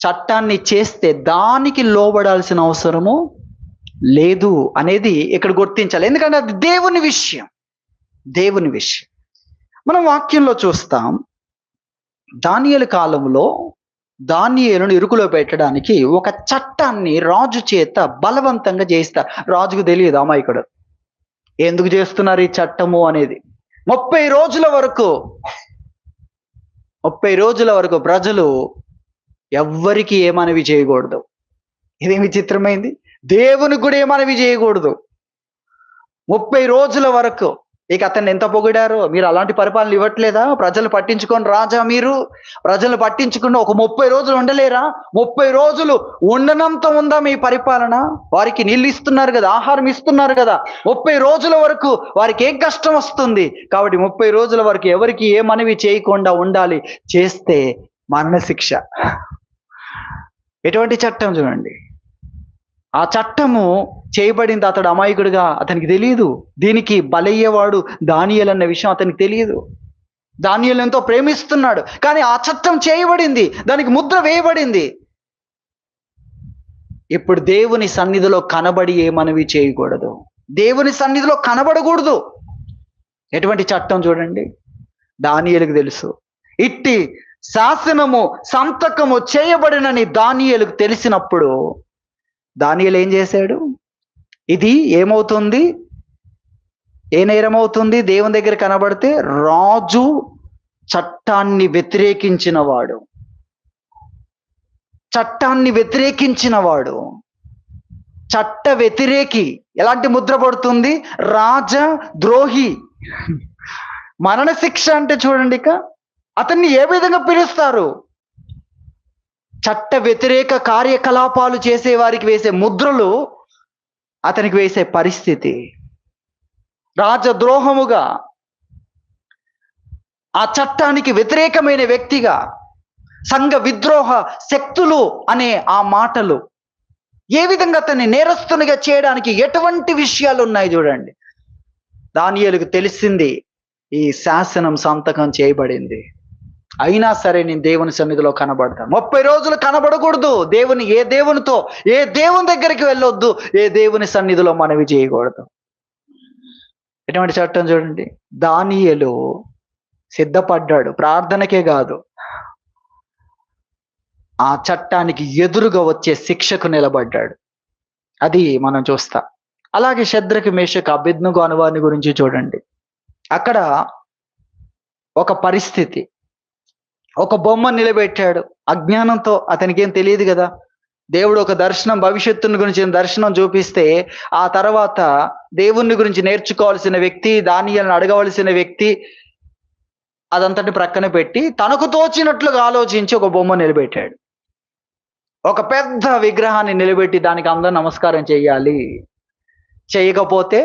చట్టాన్ని చేస్తే దానికి లోబడాల్సిన అవసరము లేదు అనేది ఇక్కడ గుర్తించాలి. ఎందుకంటే అది దేవుని విషయం. మనం వాక్యంలో చూస్తాం, దానియేలు కాలంలో దానియేలును ఇరుకులో పెట్టడానికి ఒక చట్టాన్ని రాజు చేత బలవంతంగా చేస్తారు. రాజుకు తెలియదు, అమాయకుడు, ఎందుకు చేస్తున్నారు ఈ చట్టము అనేది. 30 రోజుల వరకు ప్రజలు ఎవ్వరికి ఏమనవి చేయకూడదు. ఇదేమి విచిత్రమైంది. దేవునికి కూడా ఏమనవి చేయకూడదు 30 రోజుల వరకు. ఇక అతన్ని ఎంత పొగిడారో, మీరు అలాంటి పరిపాలన ఇవ్వట్లేదా, ప్రజలు పట్టించుకొని రాజా, మీరు ప్రజలు పట్టించుకుని ఒక 30 రోజులు ఉండలేరా? 30 రోజులు ఉండనంత ఉందా మీ పరిపాలన? వారికి నీళ్ళు ఇస్తున్నారు కదా, ఆహారం ఇస్తున్నారు కదా, 30 రోజుల వరకు వారికి ఏం కష్టం వస్తుంది? కాబట్టి 30 రోజుల వరకు ఎవరికి ఏ మనవి చేయకుండా ఉండాలి, చేస్తే మరణశిక్ష. ఎటువంటి చట్టం చూడండి. ఆ చట్టము చేయబడింది, అతడు అమాయకుడిగా, అతనికి తెలియదు. దీనికి బలయ్యేవాడు దానియేలు అన్న విషయం అతనికి తెలియదు. దానియేలు ఎంతో ప్రేమిస్తున్నాడు, కానీ ఆ చట్టం చేయబడింది, దానికి ముద్ర వేయబడింది. ఇప్పుడు దేవుని సన్నిధిలో కనబడి ఏ మనవి చేయకూడదు, దేవుని సన్నిధిలో కనబడకూడదు. ఎటువంటి చట్టం చూడండి. దానియేలుకు తెలుసు. ఇట్టి శాసనము సంతకము చేయబడినని దానియేలుకు తెలిసినప్పుడు దానియేలు ఏం చేశాడు? ఇది ఏమవుతుంది, ఏ నేరం అవుతుంది? దేవుని దగ్గర కనబడితే రాజు చట్టాన్ని వ్యతిరేకించిన వాడు, చట్ట వ్యతిరేకి. ఎలాంటి ముద్ర పడుతుంది? రాజ ద్రోహి. మరణశిక్ష అంటే చూడండి, ఇక అతన్ని ఏ విధంగా పిలుస్తారు? చట్ట వ్యతిరేక కార్యకలాపాలు చేసే వారికి వేసే ముద్రలు అతనికి వేసే పరిస్థితి. రాజద్రోహముగా, ఆ చట్టానికి వ్యతిరేకమైన వ్యక్తిగా, సంఘ విద్రోహ శక్తులు అనే ఆ మాటలు ఏ విధంగా అతన్ని నేరస్తునిగా చేయడానికి ఎటువంటి విషయాలు ఉన్నాయి చూడండి. దానియేలుకు తెలిసింది, ఈ శాసనం సంతకం చేయబడింది, అయినా సరే నేను దేవుని సన్నిధిలో కనబడతాను. 30 రోజులు కనబడకూడదు. ఏ దేవుని దగ్గరికి వెళ్ళొద్దు, ఏ దేవుని సన్నిధిలో మనవి చేయకూడదు. ఎటువంటి చట్టం చూడండి. దానియేలు సిద్ధపడ్డాడు, ప్రార్థనకే కాదు, ఆ చట్టానికి ఎదురుగా వచ్చే శిక్షకు నిలబడ్డాడు. అది మనం చూస్తాం. అలాగే శద్రకు, మేషకు, అబేద్నెగో అనువారిని గురించి చూడండి. అక్కడ ఒక పరిస్థితి, ఒక బొమ్మ నిలబెట్టాడు. అజ్ఞానంతో, అతనికి ఏం తెలియదు కదా. దేవుడు ఒక దర్శనం, భవిష్యత్తుని గురించి దర్శనం చూపిస్తే ఆ తర్వాత దేవుని గురించి నేర్చుకోవాల్సిన వ్యక్తి, దానియేలును అడగవలసిన వ్యక్తి అదంతటి ప్రక్కన పెట్టి తనకు తోచినట్లుగా ఆలోచించి ఒక బొమ్మ నిలబెట్టాడు. ఒక పెద్ద విగ్రహాన్ని నిలబెట్టి దానికి అందరూ నమస్కారం చెయ్యాలి, చేయకపోతే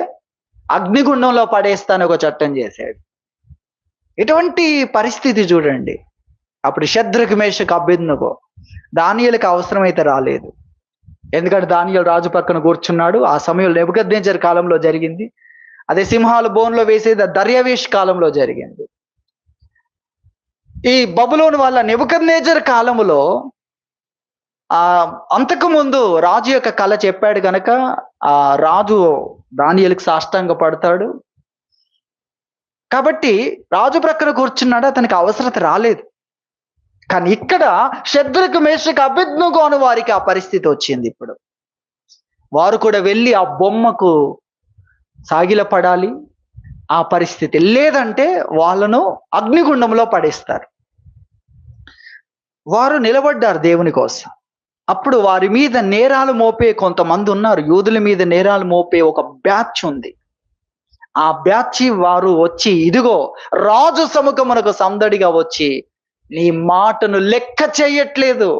అగ్నిగుండంలో పడేస్తాను ఒక చట్టం చేశాడు. ఇటువంటి పరిస్థితి చూడండి. అప్పుడు షద్రకు మేషకు అబేద్నెగో దానియేలుకి అవసరమైతే రాలేదు. ఎందుకంటే దానియేలు రాజు పక్కన కూర్చున్నాడు. ఆ సమయంలో నెబుకద్నెజర్ కాలంలో జరిగింది. అదే సింహాలు బోన్లో వేసేది దర్యావేష్ కాలంలో జరిగింది. ఈ బబులోను వాళ్ళ నెబుకద్నెజర్ కాలంలో అంతకు ముందు రాజు యొక్క కళ చెప్పాడు గనక ఆ రాజు దానియేలుకి సాష్టాంగ పడతాడు. కాబట్టి రాజు ప్రక్కన కూర్చున్నాడు, అతనికి అవసరత రాలేదు. కానీ ఇక్కడ షద్రకు మేషకు అబేద్నెగో అను వారికి ఆ పరిస్థితి వచ్చింది. ఇప్పుడు వారు కూడా వెళ్ళి ఆ బొమ్మకు సాగిలపడాలి. ఆ పరిస్థితి లేదంటే వాళ్ళను అగ్నిగుండంలో పడేస్తారు. వారు నిలబడ్డారు దేవుని కోసం. అప్పుడు వారి మీద నేరాలు మోపే కొంతమంది ఉన్నారు. యూదుల మీద నేరాలు మోపే ఒక బ్యాచ్ ఉంది. ఆ బ్యాచ్ వారు వచ్చి, ఇదిగో రాజు సముఖమునకు సందడిగా వచ్చి, నీ మాటను లెక్క చేయట్లేదు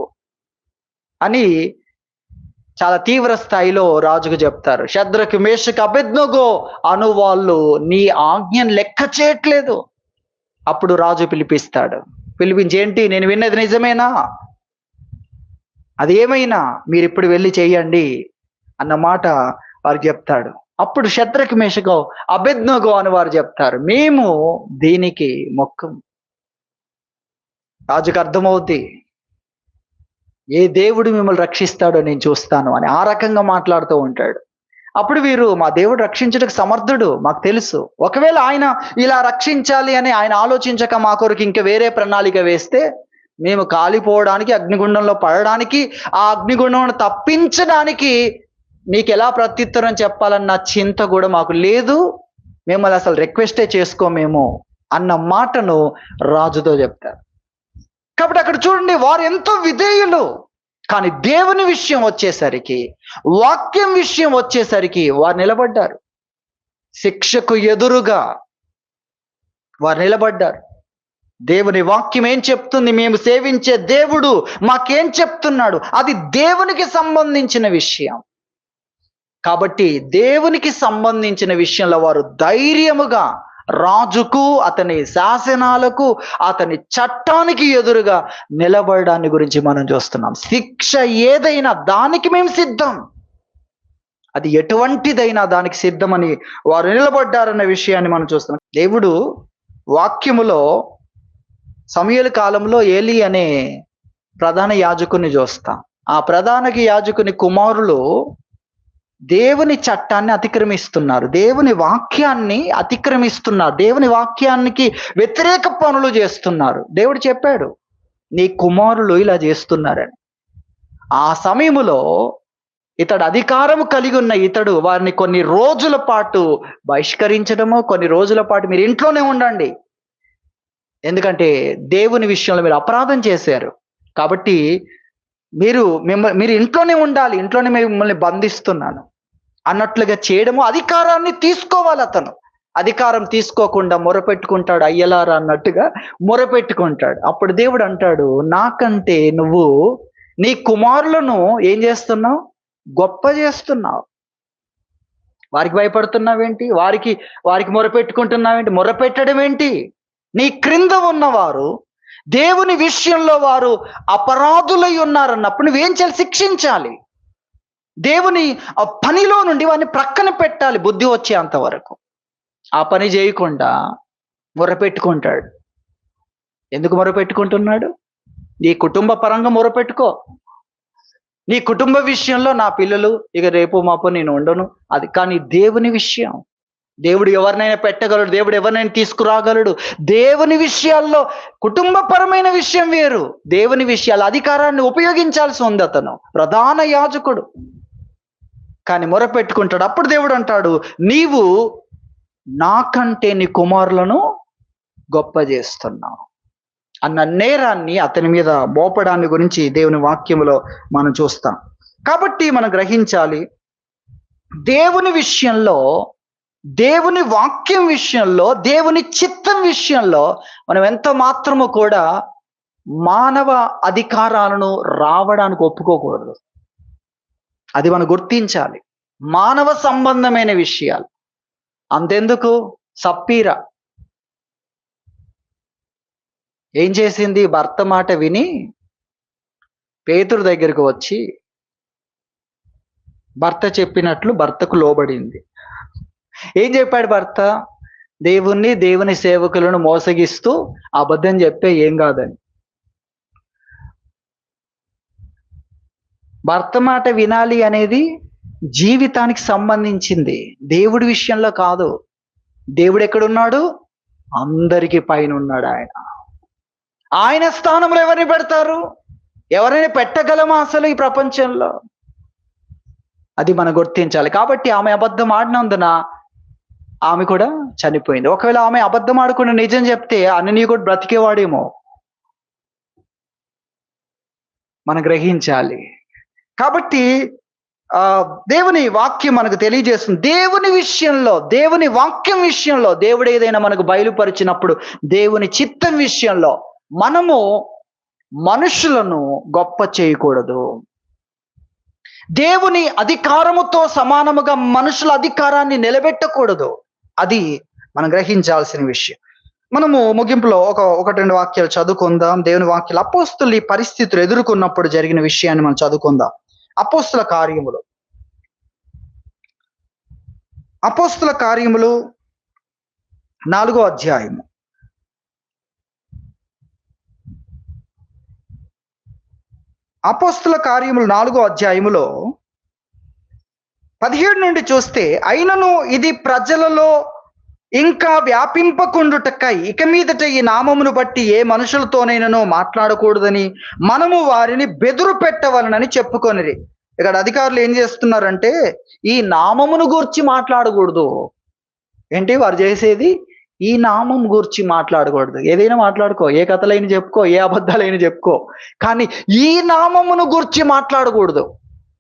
అని చాలా తీవ్ర స్థాయిలో రాజుకు చెప్తారు. షద్రకు మేషకు అబేద్నెగో అను వాళ్ళు నీ ఆజ్ఞను లెక్క చేయట్లేదు. అప్పుడు రాజు పిలిపిస్తాడు. పిలిపించి, ఏంటి నేను విన్నది నిజమేనా, అది ఏమైనా మీరు ఇప్పుడు వెళ్ళి చెయ్యండి అన్న మాట వారికి చెప్తాడు. అప్పుడు షద్రకు మేషకు అబేద్నెగో అని వారు చెప్తారు, మేము దీనికి మొక్కం. రాజుకు అర్థమవుద్ది, ఏ దేవుడు మిమ్మల్ని రక్షిస్తాడో నేను చూస్తాను అని ఆ రకంగా మాట్లాడుతూ ఉంటాడు. అప్పుడు వీరు, మా దేవుడు రక్షించడానికి సమర్థుడు మాకు తెలుసు, ఒకవేళ ఆయన ఇలా రక్షించాలి అని ఆయన ఆలోచించక మా కొరకు ఇంకా వేరే ప్రణాళిక వేస్తే మేము కాలిపోవడానికి, అగ్నిగుండంలో పడడానికి, ఆ అగ్నిగుండం తప్పించడానికి మీకు ఎలా ప్రత్యుత్తరం చెప్పాలన్న చింత కూడా మాకు లేదు, మిమ్మల్ని అసలు రిక్వెస్టే చేసుకోమేమో అన్న మాటను రాజుతో చెప్తారు. కాబట్టి అక్కడ చూడండి, వారు ఎంతో విధేయులు. కానీ దేవుని విషయం వచ్చేసరికి, వాక్యం విషయం వచ్చేసరికి వారు నిలబడ్డారు. శిక్షకు ఎదురుగా వారు నిలబడ్డారు. దేవుని వాక్యం ఏం చెప్తుంది, మేము సేవించే దేవుడు మాకేం చెప్తున్నాడు, అది దేవునికి సంబంధించిన విషయం. కాబట్టి దేవునికి సంబంధించిన విషయంలో వారు ధైర్యముగా రాజుకు, అతని శాసనాలకు, అతని చట్టానికి ఎదురుగా నిలబడడాన్ని గురించి మనం చూస్తున్నాం. శిక్ష ఏదైనా దానికి మేము సిద్ధం, అది ఎటువంటిదైనా దానికి సిద్ధమని వారు నిలబడ్డారన్న విషయాన్ని మనం చూస్తున్నాం. దేవుడు వాక్యములో సమూయేలు కాలంలో ఏలీ అనే ప్రధాన యాజకుని చూస్తాం. ఆ ప్రధాన యాజకుని కుమారులు దేవుని చట్టాన్ని అతిక్రమిస్తున్నారు, దేవుని వాక్యాన్ని అతిక్రమిస్తున్నారు, దేవుని వాక్యానికి వ్యతిరేక పనులు చేస్తున్నారు. దేవుడు చెప్పాడు, నీ కుమారులు ఇలా చేస్తున్నారని. ఆ సమయంలో ఇతడు అధికారము కలిగి ఉన్న ఇతడు వారిని కొన్ని రోజుల పాటు బహిష్కరించడము, కొన్ని రోజుల పాటు మీరు ఇంట్లోనే ఉండండి, ఎందుకంటే దేవుని విషయంలో మీరు అపరాధం చేశారు కాబట్టి మీరు ఇంట్లోనే ఉండాలి, ఇంట్లోనే మిమ్మల్ని బంధిస్తున్నాను అన్నట్లుగా చేయడము. అధికారాన్ని తీసుకోవాలి. అతను అధికారం తీసుకోకుండా మొరపెట్టుకుంటాడు, అయ్యలారా అన్నట్టుగా మొరపెట్టుకుంటాడు. అప్పుడు దేవుడు అంటాడు, నాకంటే నువ్వు నీ కుమారులను ఏం చేస్తున్నావు, గొప్ప చేస్తున్నావు. వారికి భయపడుతున్నావేంటి, వారికి మొరపెట్టుకుంటున్నావేంటి, మొరపెట్టడం ఏంటి? నీ క్రింద ఉన్నవారు దేవుని విషయంలో వారు అపరాధులై ఉన్నారన్నప్పుడు నువ్వేం చేయాలి, శిక్షించాలి. దేవుని ఆ పనిలో నుండి వారిని ప్రక్కన పెట్టాలి బుద్ధి వచ్చేంత వరకు. ఆ పని చేయకుండా మొరపెట్టుకుంటాడు. ఎందుకు మొరపెట్టుకుంటున్నాడు? నీ కుటుంబ పరంగా మొరపెట్టుకో. నీ కుటుంబ విషయంలో నా పిల్లలు ఇక రేపు మాపు నేను ఉండను అది. కానీ దేవుని విషయం, దేవుడు ఎవరినైనా పెట్టగలడు, దేవుడు ఎవరినైనా తీసుకురాగలడు. దేవుని విషయాల్లో కుటుంబపరమైన విషయం వేరు, దేవుని విషయాల అధికారాన్ని ఉపయోగించాల్సి ఉంది అతను, ప్రధాన యాజకుడు. కానీ మొరపెట్టుకుంటాడు. అప్పుడు దేవుడు అంటాడు, నీవు నాకంటే నీ కుమారులను గొప్ప చేస్తున్నావు అన్న నేరాన్ని అతని మీద మోపడాన్ని గురించి దేవుని వాక్యములో మనం చూస్తాం. కాబట్టి మనం గ్రహించాలి, దేవుని విషయంలో, దేవుని వాక్యం విషయంలో, దేవుని చిత్తం విషయంలో మనం ఎంత మాత్రము కూడా మానవ అధికారాలను రావడానికి ఒప్పుకోకూడదు. అది మనం గుర్తించాలి. మానవ సంబంధమైన విషయాలు. అంతెందుకు, సప్పీరా ఏం చేసింది? భర్త మాట విని పేతురు దగ్గరికి వచ్చి భర్త చెప్పినట్లు భర్తకు లోబడింది. ఏం చెప్పాడు భర్త? దేవుణ్ణి, దేవుని సేవకులను మోసగిస్తూ అబద్ధం చెప్తే ఏం కాదని. భర్త మాట వినాలి అనేది జీవితానికి సంబంధించింది, దేవుడి విషయంలో కాదు. దేవుడు ఎక్కడున్నాడు? అందరికి పైన ఉన్నాడు. ఆయన స్థానంలో ఎవరిని పెడతారు? ఎవరైనా పెట్టగలమా అసలు ఈ ప్రపంచంలో? అది మనం గుర్తించాలి. కాబట్టి ఆమె అబద్ధం ఆడినందున ఆమె కూడా చనిపోయింది. ఒకవేళ ఆమె అబద్ధం ఆడకుండా నిజం చెప్తే అన్నని కూడా బ్రతికేవాడేమో. మనం గ్రహించాలి. కాబట్టి దేవుని వాక్యం మనకు తెలియజేస్తుంది, దేవుని విషయంలో, దేవుని వాక్యం విషయంలో, దేవుడు ఏదైనా మనకు బయలుపరిచినప్పుడు, దేవుని చిత్తం విషయంలో మనము మనుషులను గొప్ప చేయకూడదు. దేవుని అధికారముతో సమానముగా మనుషుల అధికారాన్ని నిలబెట్టకూడదు. అది మనం గ్రహించాల్సిన విషయం. మనము ముగింపులో ఒకటి రెండు వాక్యాలు చదువుకుందాం. దేవుని వాక్యాలు అపోస్తులు ఈ పరిస్థితులు ఎదుర్కొన్నప్పుడు జరిగిన విషయాన్ని మనం చదువుకుందాం. అపోస్తుల కార్యములు 4వ అధ్యాయము. అపోస్తుల కార్యములు 4వ అధ్యాయములో 17 నుండి చూస్తే, అయినను ఇది ప్రజలలో ఇంకా వ్యాపింపకుండుటకై ఇక మీదట ఈ నామమును బట్టి ఏ మనుషులతోనైనానో మాట్లాడకూడదని మనము వారిని బెదురు పెట్టవలనని చెప్పుకొనిరి. ఇక్కడ అధికారులు ఏం చేస్తున్నారంటే, ఈ నామమును గూర్చి మాట్లాడకూడదు. ఏంటి వారు చేసేది? ఈ నామం గూర్చి మాట్లాడకూడదు. ఏదైనా మాట్లాడుకో, ఏ కథలైనా చెప్పుకో, ఏ అబద్ధాలైనా చెప్పుకో, కానీ ఈ నామమును గూర్చి మాట్లాడకూడదు.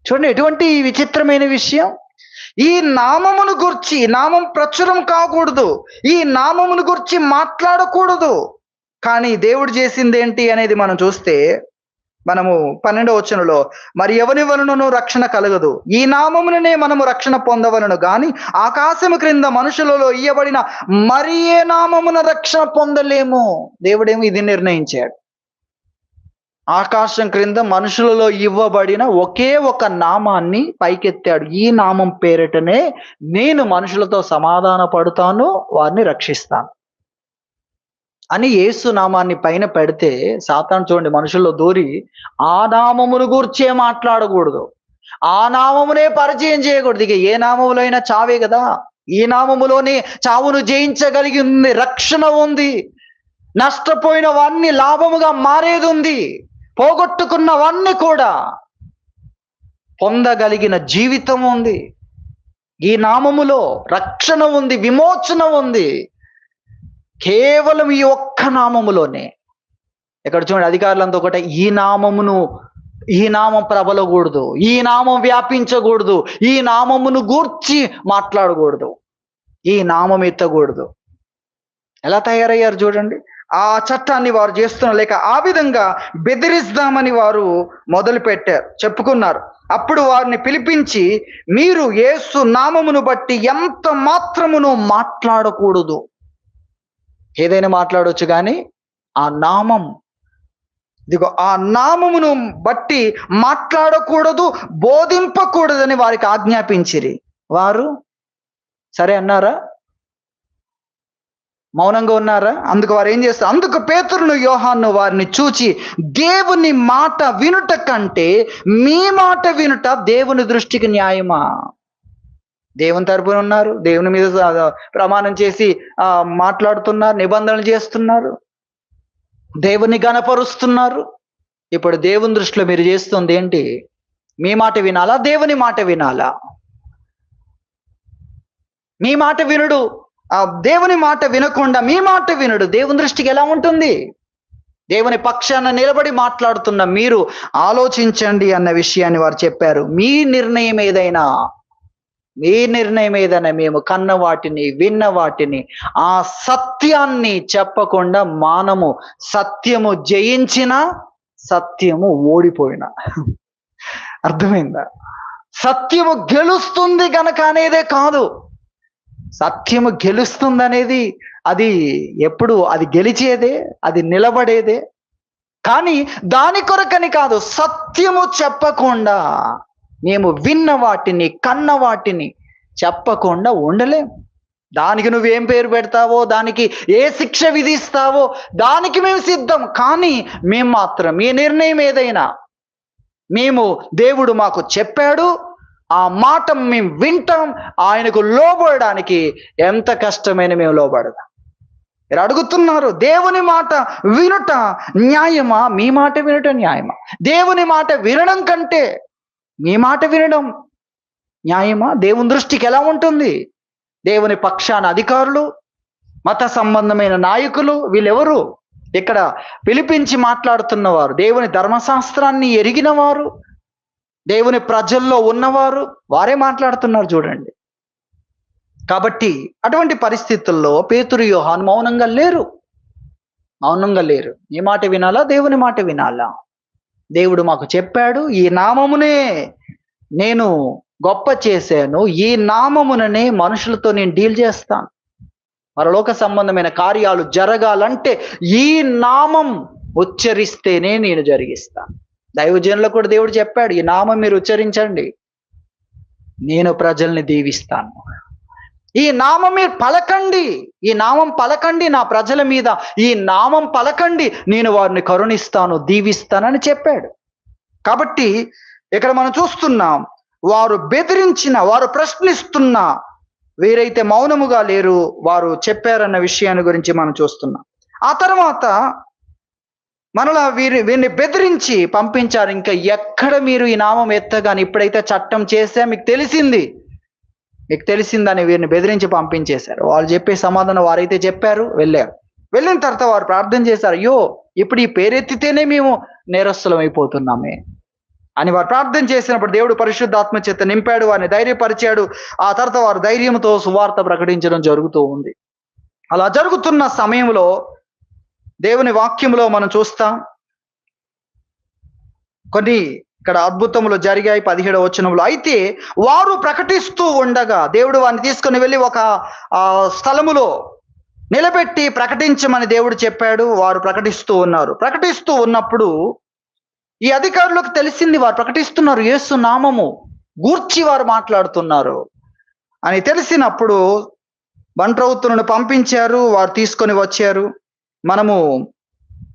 చూడండి ఎటువంటి విచిత్రమైన విషయం. ఈ నామమును గురించి, నామం ప్రచురం కాకూడదు, ఈ నామమును గురించి మాట్లాడకూడదు. కానీ దేవుడు చేసింది ఏంటి అనేది మనం చూస్తే, మనము 12వ వచనంలో, మరి ఎవని వలనను రక్షణ కలగదు, ఈ నామముననే మనము రక్షణ పొందవలను గాని ఆకాశము క్రింద మనుషులలో ఇయ్యబడిన మరి ఏ నామమున రక్షణ పొందలేము. దేవుడేమో ఇది నిర్ణయించాడు. ఆకాశం క్రింద మనుషులలో ఇవ్వబడిన ఒకే ఒక నామాన్ని పైకెత్తాడు. ఈ నామం పేరిటనే నేను మనుషులతో సమాధాన పడుతాను, వారిని రక్షిస్తాను అని యేసు నామాన్ని పైన పెడితే, సాతాను చూడండి మనుషుల్లో దూరి ఆ నామమును గూర్చే మాట్లాడకూడదు, ఆ నామమునే పరిచయం చేయకూడదు. ఇక ఏ నామములో అయినా చావే కదా. ఈ నామములోనే చావును జయించగలిగి ఉంది, రక్షణ ఉంది, నష్టపోయినవన్నీ లాభముగా మారేది ఉంది, పోగొట్టుకున్నవన్నీ కూడా పొందగలిగిన జీవితం ఉంది. ఈ నామములో రక్షణ ఉంది, విమోచన ఉంది, కేవలం ఈ ఒక్క నామములోనే. ఇక్కడ చూడండి అధికారులంతా ఒకటే, ఈ నామం ప్రబలకూడదు, ఈ నామం వ్యాపించకూడదు, ఈ నామమును గూర్చి మాట్లాడకూడదు, ఈ నామం ఎత్తకూడదు. ఎలా తయారయ్యారు చూడండి. ఆ చట్టాన్ని వారు చేస్తున్నారు, లేక ఆ విధంగా బెదిరిస్తామని వారు మొదలు పెట్టారు, చెప్పుకున్నారు. అప్పుడు వారిని పిలిపించి, మీరు యేసు నామమును బట్టి ఎంత మాత్రమును మాట్లాడకూడదు. ఏదైనా మాట్లాడవచ్చు కానీ ఆ నామం, ఇదిగో ఆ నామమును బట్టి మాట్లాడకూడదు, బోధింపకూడదని వారికి ఆజ్ఞాపించిరి. వారు సరే అన్నారా? మౌనంగా ఉన్నారా? అందుకు వారు ఏం చేస్తారు? అందుకు పేతురును యోహాను వారిని చూచి, దేవుని మాట వినుట కంటే మీ మాట వినుట దేవుని దృష్టికి న్యాయమా? దేవుని తరపున ఉన్నారు, దేవుని మీద ప్రమాణం చేసి మాట్లాడుతున్నారు, నిబంధనలు చేస్తున్నారు, దేవుని గణపరుస్తున్నారు. ఇప్పుడు దేవుని దృష్టిలో మీరు చేస్తుంది ఏంటి? మీ మాట వినాలా, దేవుని మాట వినాలా? మీ మాట వినుడు, దేవుని మాట వినకుండా మీ మాట వినుడు దేవుని దృష్టికి ఎలా ఉంటుంది? దేవుని పక్షాన నిలబడి మాట్లాడుతున్న మీరు ఆలోచించండి అన్న విషయాన్ని వారు చెప్పారు. మీ నిర్ణయం ఏదైనా మీ నిర్ణయం ఏదైనా మేము కన్న వాటిని విన్న వాటిని ఆ సత్యాన్ని చెప్పకుండా మానము. సత్యము జయించిన సత్యము ఓడిపోయిన. అర్థమైందా? సత్యము గెలుస్తుంది గనక అనేదే కాదు. సత్యము గెలుస్తుందనేది అది ఎప్పుడు అది గెలిచేదే, అది నిలబడేదే. కానీ దాని కొరకని కాదు, సత్యము చెప్పకుండా మేము విన్న వాటిని కన్న వాటిని చెప్పకుండా ఉండలేం. దానికి నువ్వేం పేరు పెడతావో, దానికి ఏ శిక్ష విధిస్తావో దానికి మేము సిద్ధం. కానీ మేము మాత్రం ఈ నిర్ణయం ఏదైనా మేము దేవుడు మాకు చెప్పాడు, ఆ మాట మేము వింటాం. ఆయనకు లోబడడానికి ఎంత కష్టమైన మేము లోబడదాం. మీరు అడుగుతున్నారు, దేవుని మాట వినుట న్యాయమా? మీ మాట వినుట న్యాయమా? దేవుని మాట వినడం కంటే మీ మాట వినడం న్యాయమా? దేవుని దృష్టికి ఎలా ఉంటుంది? దేవుని పక్షాన అధికారులు, మత సంబంధమైన నాయకులు, వీళ్ళెవరు? ఇక్కడ పిలిపించి మాట్లాడుతున్నవారు దేవుని ధర్మశాస్త్రాన్ని ఎరిగిన వారు, దేవుని ప్రజల్లో ఉన్నవారు, వారే మాట్లాడుతున్నారు చూడండి. కాబట్టి అటువంటి పరిస్థితుల్లో పేతురు, యోహాను మౌనంగా లేరు. ఈ మాట వినాలా? దేవుని మాట వినాలా? దేవుడు మాకు చెప్పాడు, ఈ నామమునే నేను గొప్ప చేశాను, ఈ నామముననే మనుషులతో నేను డీల్ చేస్తాను. పరలోక సంబంధమైన కార్యాలు జరగాలంటే ఈ నామం ఉచ్చరిస్తేనే నేను జరిగిస్తాను. దైవజనులకు కూడా దేవుడు చెప్పాడు, ఈ నామం మీరు ఉచ్చరించండి, నేను ప్రజల్ని దీవిస్తాను. ఈ నామం మీరు పలకండి, ఈ నామం పలకండి నా ప్రజల మీద, ఈ నామం పలకండి, నేను వారిని కరుణిస్తాను, దీవిస్తానని చెప్పాడు. కాబట్టి ఇక్కడ మనం చూస్తున్నాం, వారు బెదిరించిన, వారు ప్రశ్నిస్తున్న వీరైతే మౌనముగా లేరు, వారు చెప్పారన్న విషయాన్ని గురించి మనం చూస్తున్నాం. ఆ తర్వాత మనలా వీరిని బెదిరించి పంపించారు. ఇంకా ఎక్కడ మీరు ఈ నామం ఎత్తగాని, ఇప్పుడైతే చట్టం చేస్తే మీకు తెలిసిందని వీరిని బెదిరించి పంపించేశారు. వాళ్ళు చెప్పే సమాధానం వారైతే చెప్పారు, వెళ్ళారు. వెళ్ళిన తర్వాత వారు ప్రార్థన చేశారు, అయ్యో ఇప్పుడు ఈ పేరెత్తితేనే మేము నేరస్తులం అయిపోతున్నామే అని వారు ప్రార్థన చేసినప్పుడు దేవుడు పరిశుద్ధాత్మ చేత నింపాడు, వారిని ధైర్యపరిచాడు. ఆ తర్వాత వారు ధైర్యంతో సువార్త ప్రకటించడం జరుగుతూ ఉంది. అలా జరుగుతున్న సమయంలో దేవుని వాక్యంలో మనం చూస్తాం, కొన్ని ఇక్కడ అద్భుతములు జరిగాయి. 17వ వచనంలో, అయితే వారు ప్రకటిస్తూ ఉండగా దేవుడు వారిని తీసుకుని వెళ్ళి ఒక స్థలములో నిలబెట్టి ప్రకటించమని దేవుడు చెప్పాడు. వారు ప్రకటిస్తూ ఉన్నారు. ప్రకటిస్తూ ఉన్నప్పుడు ఈ అధికారులకు తెలిసింది, వారు ప్రకటిస్తున్నారు యేసు నామము గూర్చి వారు మాట్లాడుతున్నారు అని తెలిసినప్పుడు బంట్రౌతులను పంపించారు. వారు తీసుకొని వచ్చారు. మనము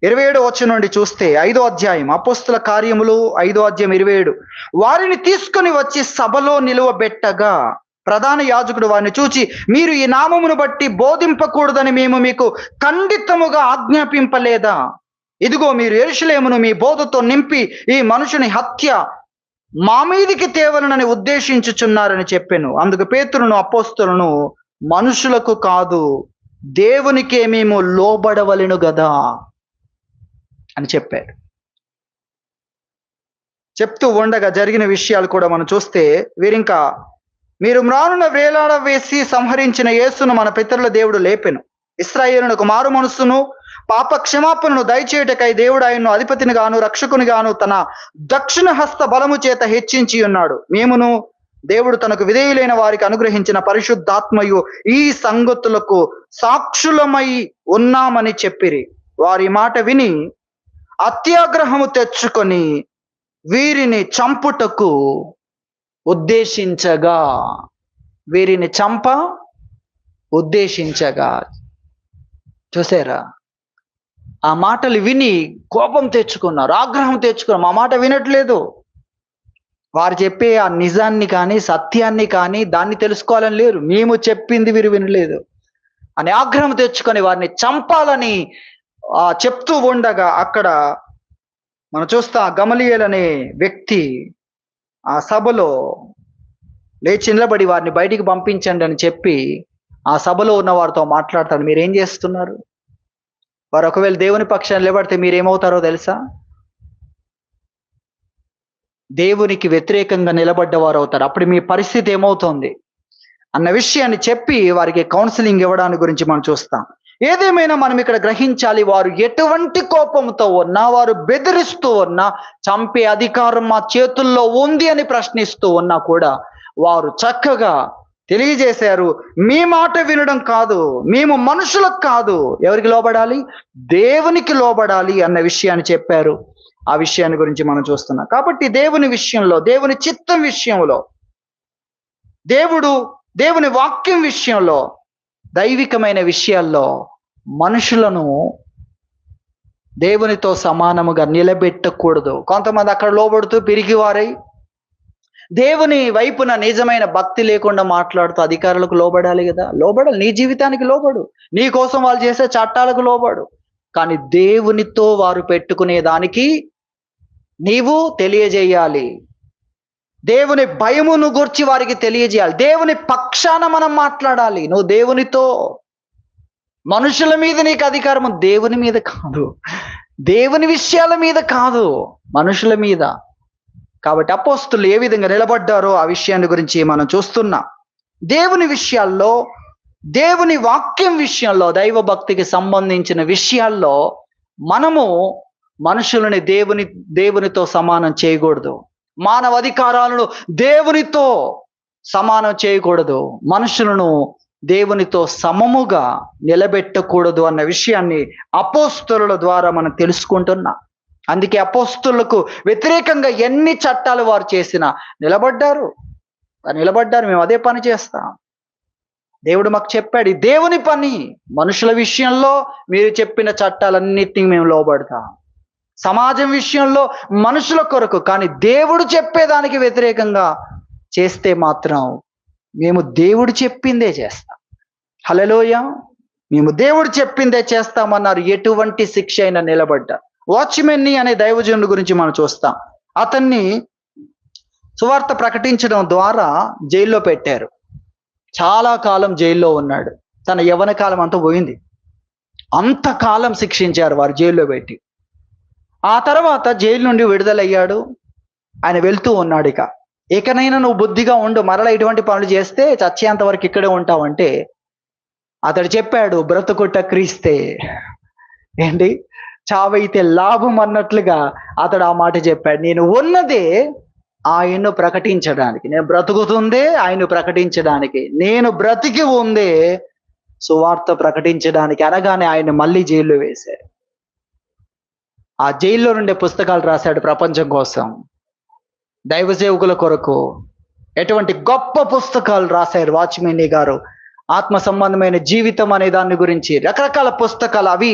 27వ వచనం నుండి చూస్తే 5వ అధ్యాయం, అపోస్తుల కార్యములు 5వ అధ్యాయం 27, వారిని తీసుకొని వచ్చి సభలో నిలువబెట్టగా ప్రధాన యాజకుడు వారిని చూచి, మీరు ఈ నామమును బట్టి బోధింపకూడదని మేము మీకు ఖండితముగా ఆజ్ఞాపింపలేదా? ఇదిగో మీరు యెరూషలేమును మీ బోధతో నింపి ఈ మనుషుని హత్య మా మీదికి తేవలనని ఉద్దేశించుచున్నారని చెప్పాను. అందుకు పేతురును అపోస్తలును, మనుషులకు కాదు దేవునికే మేము లోబడవలెను గదా అని చెప్పారు. చెప్తూ ఉండగా జరిగిన విషయాలు కూడా మనం చూస్తే, వీరింకా, మీరు మ్రానున వేలాడ వేసి సంహరించిన యేసును మన పితరుల దేవుడు లేపెను. ఇశ్రాయేలునకు మారు మనస్సును పాప క్షమాపణను దయచేయుటకై దేవుడు ఆయన్ను అధిపతిని గాను రక్షకుని గాను తన దక్షిణ హస్త బలము చేత హెచ్చించి ఉన్నాడు. మేమును దేవుడు తనకు విధేయులైన వారికి అనుగ్రహించిన పరిశుద్ధాత్మయు ఈ సంగతులకు సాక్షులమై ఉన్నామని చెప్పిరి. వారి మాట విని అత్యాగ్రహము తెచ్చుకొని వీరిని చంపుటకు ఉద్దేశించగా, వీరిని చంప ఉద్దేశించగా. చూసారా? ఆ మాటలు విని కోపం తెచ్చుకున్నారు, ఆగ్రహం తెచ్చుకున్నారు. మా మాట వినట్లేదు, వారు చెప్పే ఆ నిజాన్ని కానీ సత్యాన్ని కానీ దాన్ని తెలుసుకోవాలని లేరు, మేము చెప్పింది వీరు వినలేదు అని ఆగ్రహం తెచ్చుకొని వారిని చంపాలని చెప్తూ ఉండగా, అక్కడ మనం చూస్తా గమలీయేలు అనే వ్యక్తి ఆ సభలో లేచి నిలబడి వారిని బయటికి పంపించండి అని చెప్పి ఆ సభలో ఉన్న వారితో మాట్లాడతాడు. మీరేం చేస్తున్నారు? వారు ఒకవేళ దేవుని పక్షాన్ని నిలబడితే మీరేమవుతారో తెలుసా? దేవునికి వ్యతిరేకంగా నిలబడ్డ వారు అవుతారు. అప్పుడు మీ పరిస్థితి ఏమవుతుంది? అన్న విషయాన్ని చెప్పి వారికి కౌన్సిలింగ్ ఇవ్వడానికి గురించి మనం చూస్తాం. ఏదేమైనా మనం ఇక్కడ గ్రహించాలి, వారు ఎటువంటి కోపంతో ఉన్నా, వారు బెదిరిస్తూ ఉన్నా, చంపే అధికారం మా చేతుల్లో ఉంది అని ప్రశ్నిస్తూ ఉన్నా కూడా వారు చక్కగా తెలియజేశారు, మీ మాట వినడం కాదు, మేము మనుషులకు కాదు, ఎవరికి లోబడాలి? దేవునికి లోబడాలి అన్న విషయాన్ని చెప్పారు. ఆ విషయాన్ని గురించి మనం చూస్తున్నాం. కాబట్టి దేవుని విషయంలో, దేవుని చిత్తం విషయంలో, దేవుని వాక్యం విషయంలో, దైవికమైన విషయాల్లో మనుషులను దేవునితో సమానముగా నిలబెట్టకూడదు. కొంతమంది అక్కడ లోబడుతూ పిరిగివారై దేవుని వైపున నిజమైన భక్తి లేకుండా మాట్లాడుతూ అధికారులకు లోబడాలి కదా. లోబడాలి, నీ జీవితానికి లోబడు, నీ కోసం వాళ్ళు చేసే చట్టాలకు లోబడు. కానీ దేవునితో వారు పెట్టుకునే దానికి నీవు తెలియజేయాలి. దేవుని భయమును గురించి వారికి తెలియజేయాలి. దేవుని పక్షాన మనం మాట్లాడాలి. నువ్వు దేవునితో, మనుషుల మీద నీకు అధికారము దేవుని మీద కాదు, దేవుని విషయాల మీద కాదు, మనుషుల మీద. కాబట్టి అపోస్తులు ఏ విధంగా నిలబడ్డారో ఆ విషయాన్ని గురించి మనం చూస్తున్నాం. దేవుని విషయాల్లో, దేవుని వాక్యం విషయంలో, దైవ భక్తికి సంబంధించిన విషయాల్లో మనము మనుషులని దేవునితో సమానం చేయకూడదు. మానవ అధికారాలను దేవునితో సమానం చేయకూడదు. మనుషులను దేవునితో సమముగా నిలబెట్టకూడదు అన్న విషయాన్ని అపోస్తుల ద్వారా మనం తెలుసుకుంటున్నాం. అందుకే అపోస్తులకు వ్యతిరేకంగా ఎన్ని చట్టాలు వారు చేసినా నిలబడ్డారు. మేము అదే పని చేస్తాం. దేవుడు మాకు చెప్పాడు, దేవుని పని. మనుషుల విషయంలో మీరు చెప్పిన చట్టాలన్నిటినీ మేము లోబడతాం. సమాజం విషయంలో మనుషుల కొరకు, కానీ దేవుడు చెప్పేదానికి వ్యతిరేకంగా చేస్తే మాత్రం మేము దేవుడు చెప్పిందే చేస్తాం. హల్లెలూయా. మేము దేవుడు చెప్పిందే చేస్తామన్నారు. ఎటువంటి శిక్ష అయినా నిలబడ్డారు. వాచ్మెన్ని అనే దైవజనుడి గురించి మనం చూస్తాం. అతన్ని సువార్త ప్రకటించడం ద్వారా జైల్లో పెట్టారు. చాలా కాలం జైల్లో ఉన్నాడు. తన యవ్వన కాలం అంతా పోయింది. అంతకాలం శిక్షించారు వారు జైల్లో పెట్టి. ఆ తర్వాత జైలు నుండి విడుదలయ్యాడు. ఆయన వెళ్తూ ఉన్నాడు. ఇకనైనా నువ్వు బుద్ధిగా ఉండు, మరలా ఇటువంటి పనులు చేస్తే చచ్చేంత వరకు ఇక్కడే ఉంటావంటే అతడు చెప్పాడు, బ్రతుకుట క్రీస్తే, ఏంటి చావైతే లాభం అన్నట్లుగా అతడు ఆ మాట చెప్పాడు. నేను ఉన్నదే ఆయన్ను ప్రకటించడానికి, నేను బ్రతుకుతుందే ఆయన్ను ప్రకటించడానికి, నేను బ్రతికి ఉందే సువార్త ప్రకటించడానికి అనగానే ఆయన మళ్ళీ జైల్లో వేశారు. ఆ జైల్లో నుండే పుస్తకాలు రాశాడు ప్రపంచం కోసం, దైవ సేవకుల కొరకు. ఎటువంటి గొప్ప పుస్తకాలు రాశారు వాచ్మెన్ని గారు. ఆత్మ సంబంధమైన జీవితం అనే దాని గురించి రకరకాల పుస్తకాలు. అవి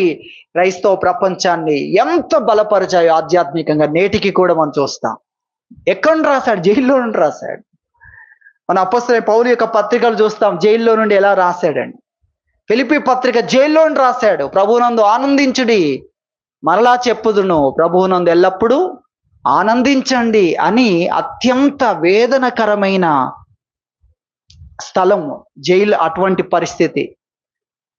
క్రైస్తవ ప్రపంచాన్ని ఎంత బలపరిచాయో ఆధ్యాత్మికంగా నేటికి కూడా మనం చూస్తాం. ఎక్కడ రాశాడు? జైల్లో నుండి రాశాడు. మన అపోస్తలుడైన పౌలు యొక్క పత్రికలు చూస్తాం, జైల్లో నుండి ఎలా రాశాడండి. ఫిలిప్పీ పత్రిక జైల్లో నుండి రాశాడు. ప్రభువునందు ఆనందించుడి, మరలా చెప్పుదును, ప్రభువునందు ఎల్లప్పుడూ ఆనందించండి అని. అత్యంత వేదనకరమైన స్థలం జైలు. అటువంటి పరిస్థితి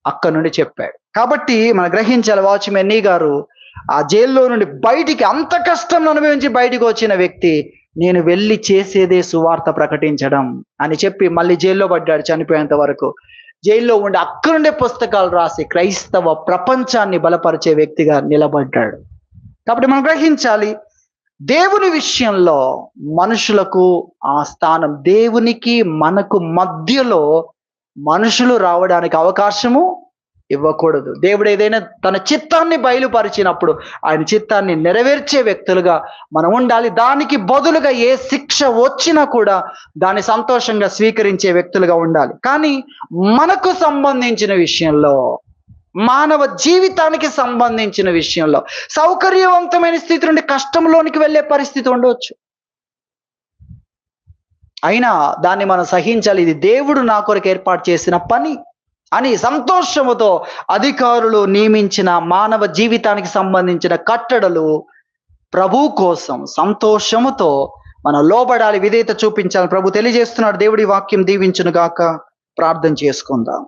అక్కడ నుండి చెప్పాడు. కాబట్టి మనం గ్రహించాలి, వాచ్మెన్ని గారు ఆ జైల్లో నుండి బయటికి, అంత కష్టం అనుభవించి బయటికి వచ్చిన వ్యక్తి, నేను వెళ్ళి చేసేదే సువార్త ప్రకటించడం అని చెప్పి మళ్ళీ జైల్లో పడ్డాడు చనిపోయేంత వరకు. జైల్లో ఉండి అక్కడి నుండే పుస్తకాలు రాసి క్రైస్తవ ప్రపంచాన్ని బలపరిచే వ్యక్తిగా నిలబడ్డాడు. కాబట్టి మనం గ్రహించాలి, దేవుని విషయంలో మనుషులకు ఆ స్థానం, దేవునికి మనకు మధ్యలో మనుషులు రావడానికి అవకాశము ఇవ్వకూడదు. దేవుడు ఏదైనా తన చిత్తాన్ని బయలుపరిచినప్పుడు ఆయన చిత్తాన్ని నెరవేర్చే వ్యక్తులుగా మనం ఉండాలి. దానికి బదులుగా ఏ శిక్ష వచ్చినా కూడా దాన్ని సంతోషంగా స్వీకరించే వ్యక్తులుగా ఉండాలి. కానీ మనకు సంబంధించిన విషయంలో, మానవ జీవితానికి సంబంధించిన విషయంలో సౌకర్యవంతమైన స్థితి నుండి కష్టంలోనికి వెళ్ళే పరిస్థితి ఉండవచ్చు. అయినా దాన్ని మనం సహించాలి. ఇది దేవుడు నా కొరకు ఏర్పాటు చేసిన పని అని సంతోషముతో అధికారులు నియమించిన మానవ జీవితానికి సంబంధించిన కట్టడలు ప్రభు కోసం సంతోషముతో మనం లోబడాలి, విధేయత చూపించాలి. ప్రభు తెలియజేస్తున్నాడు. దేవుడి వాక్యం దీవించును గాక. ప్రార్థన చేసుకుందాం.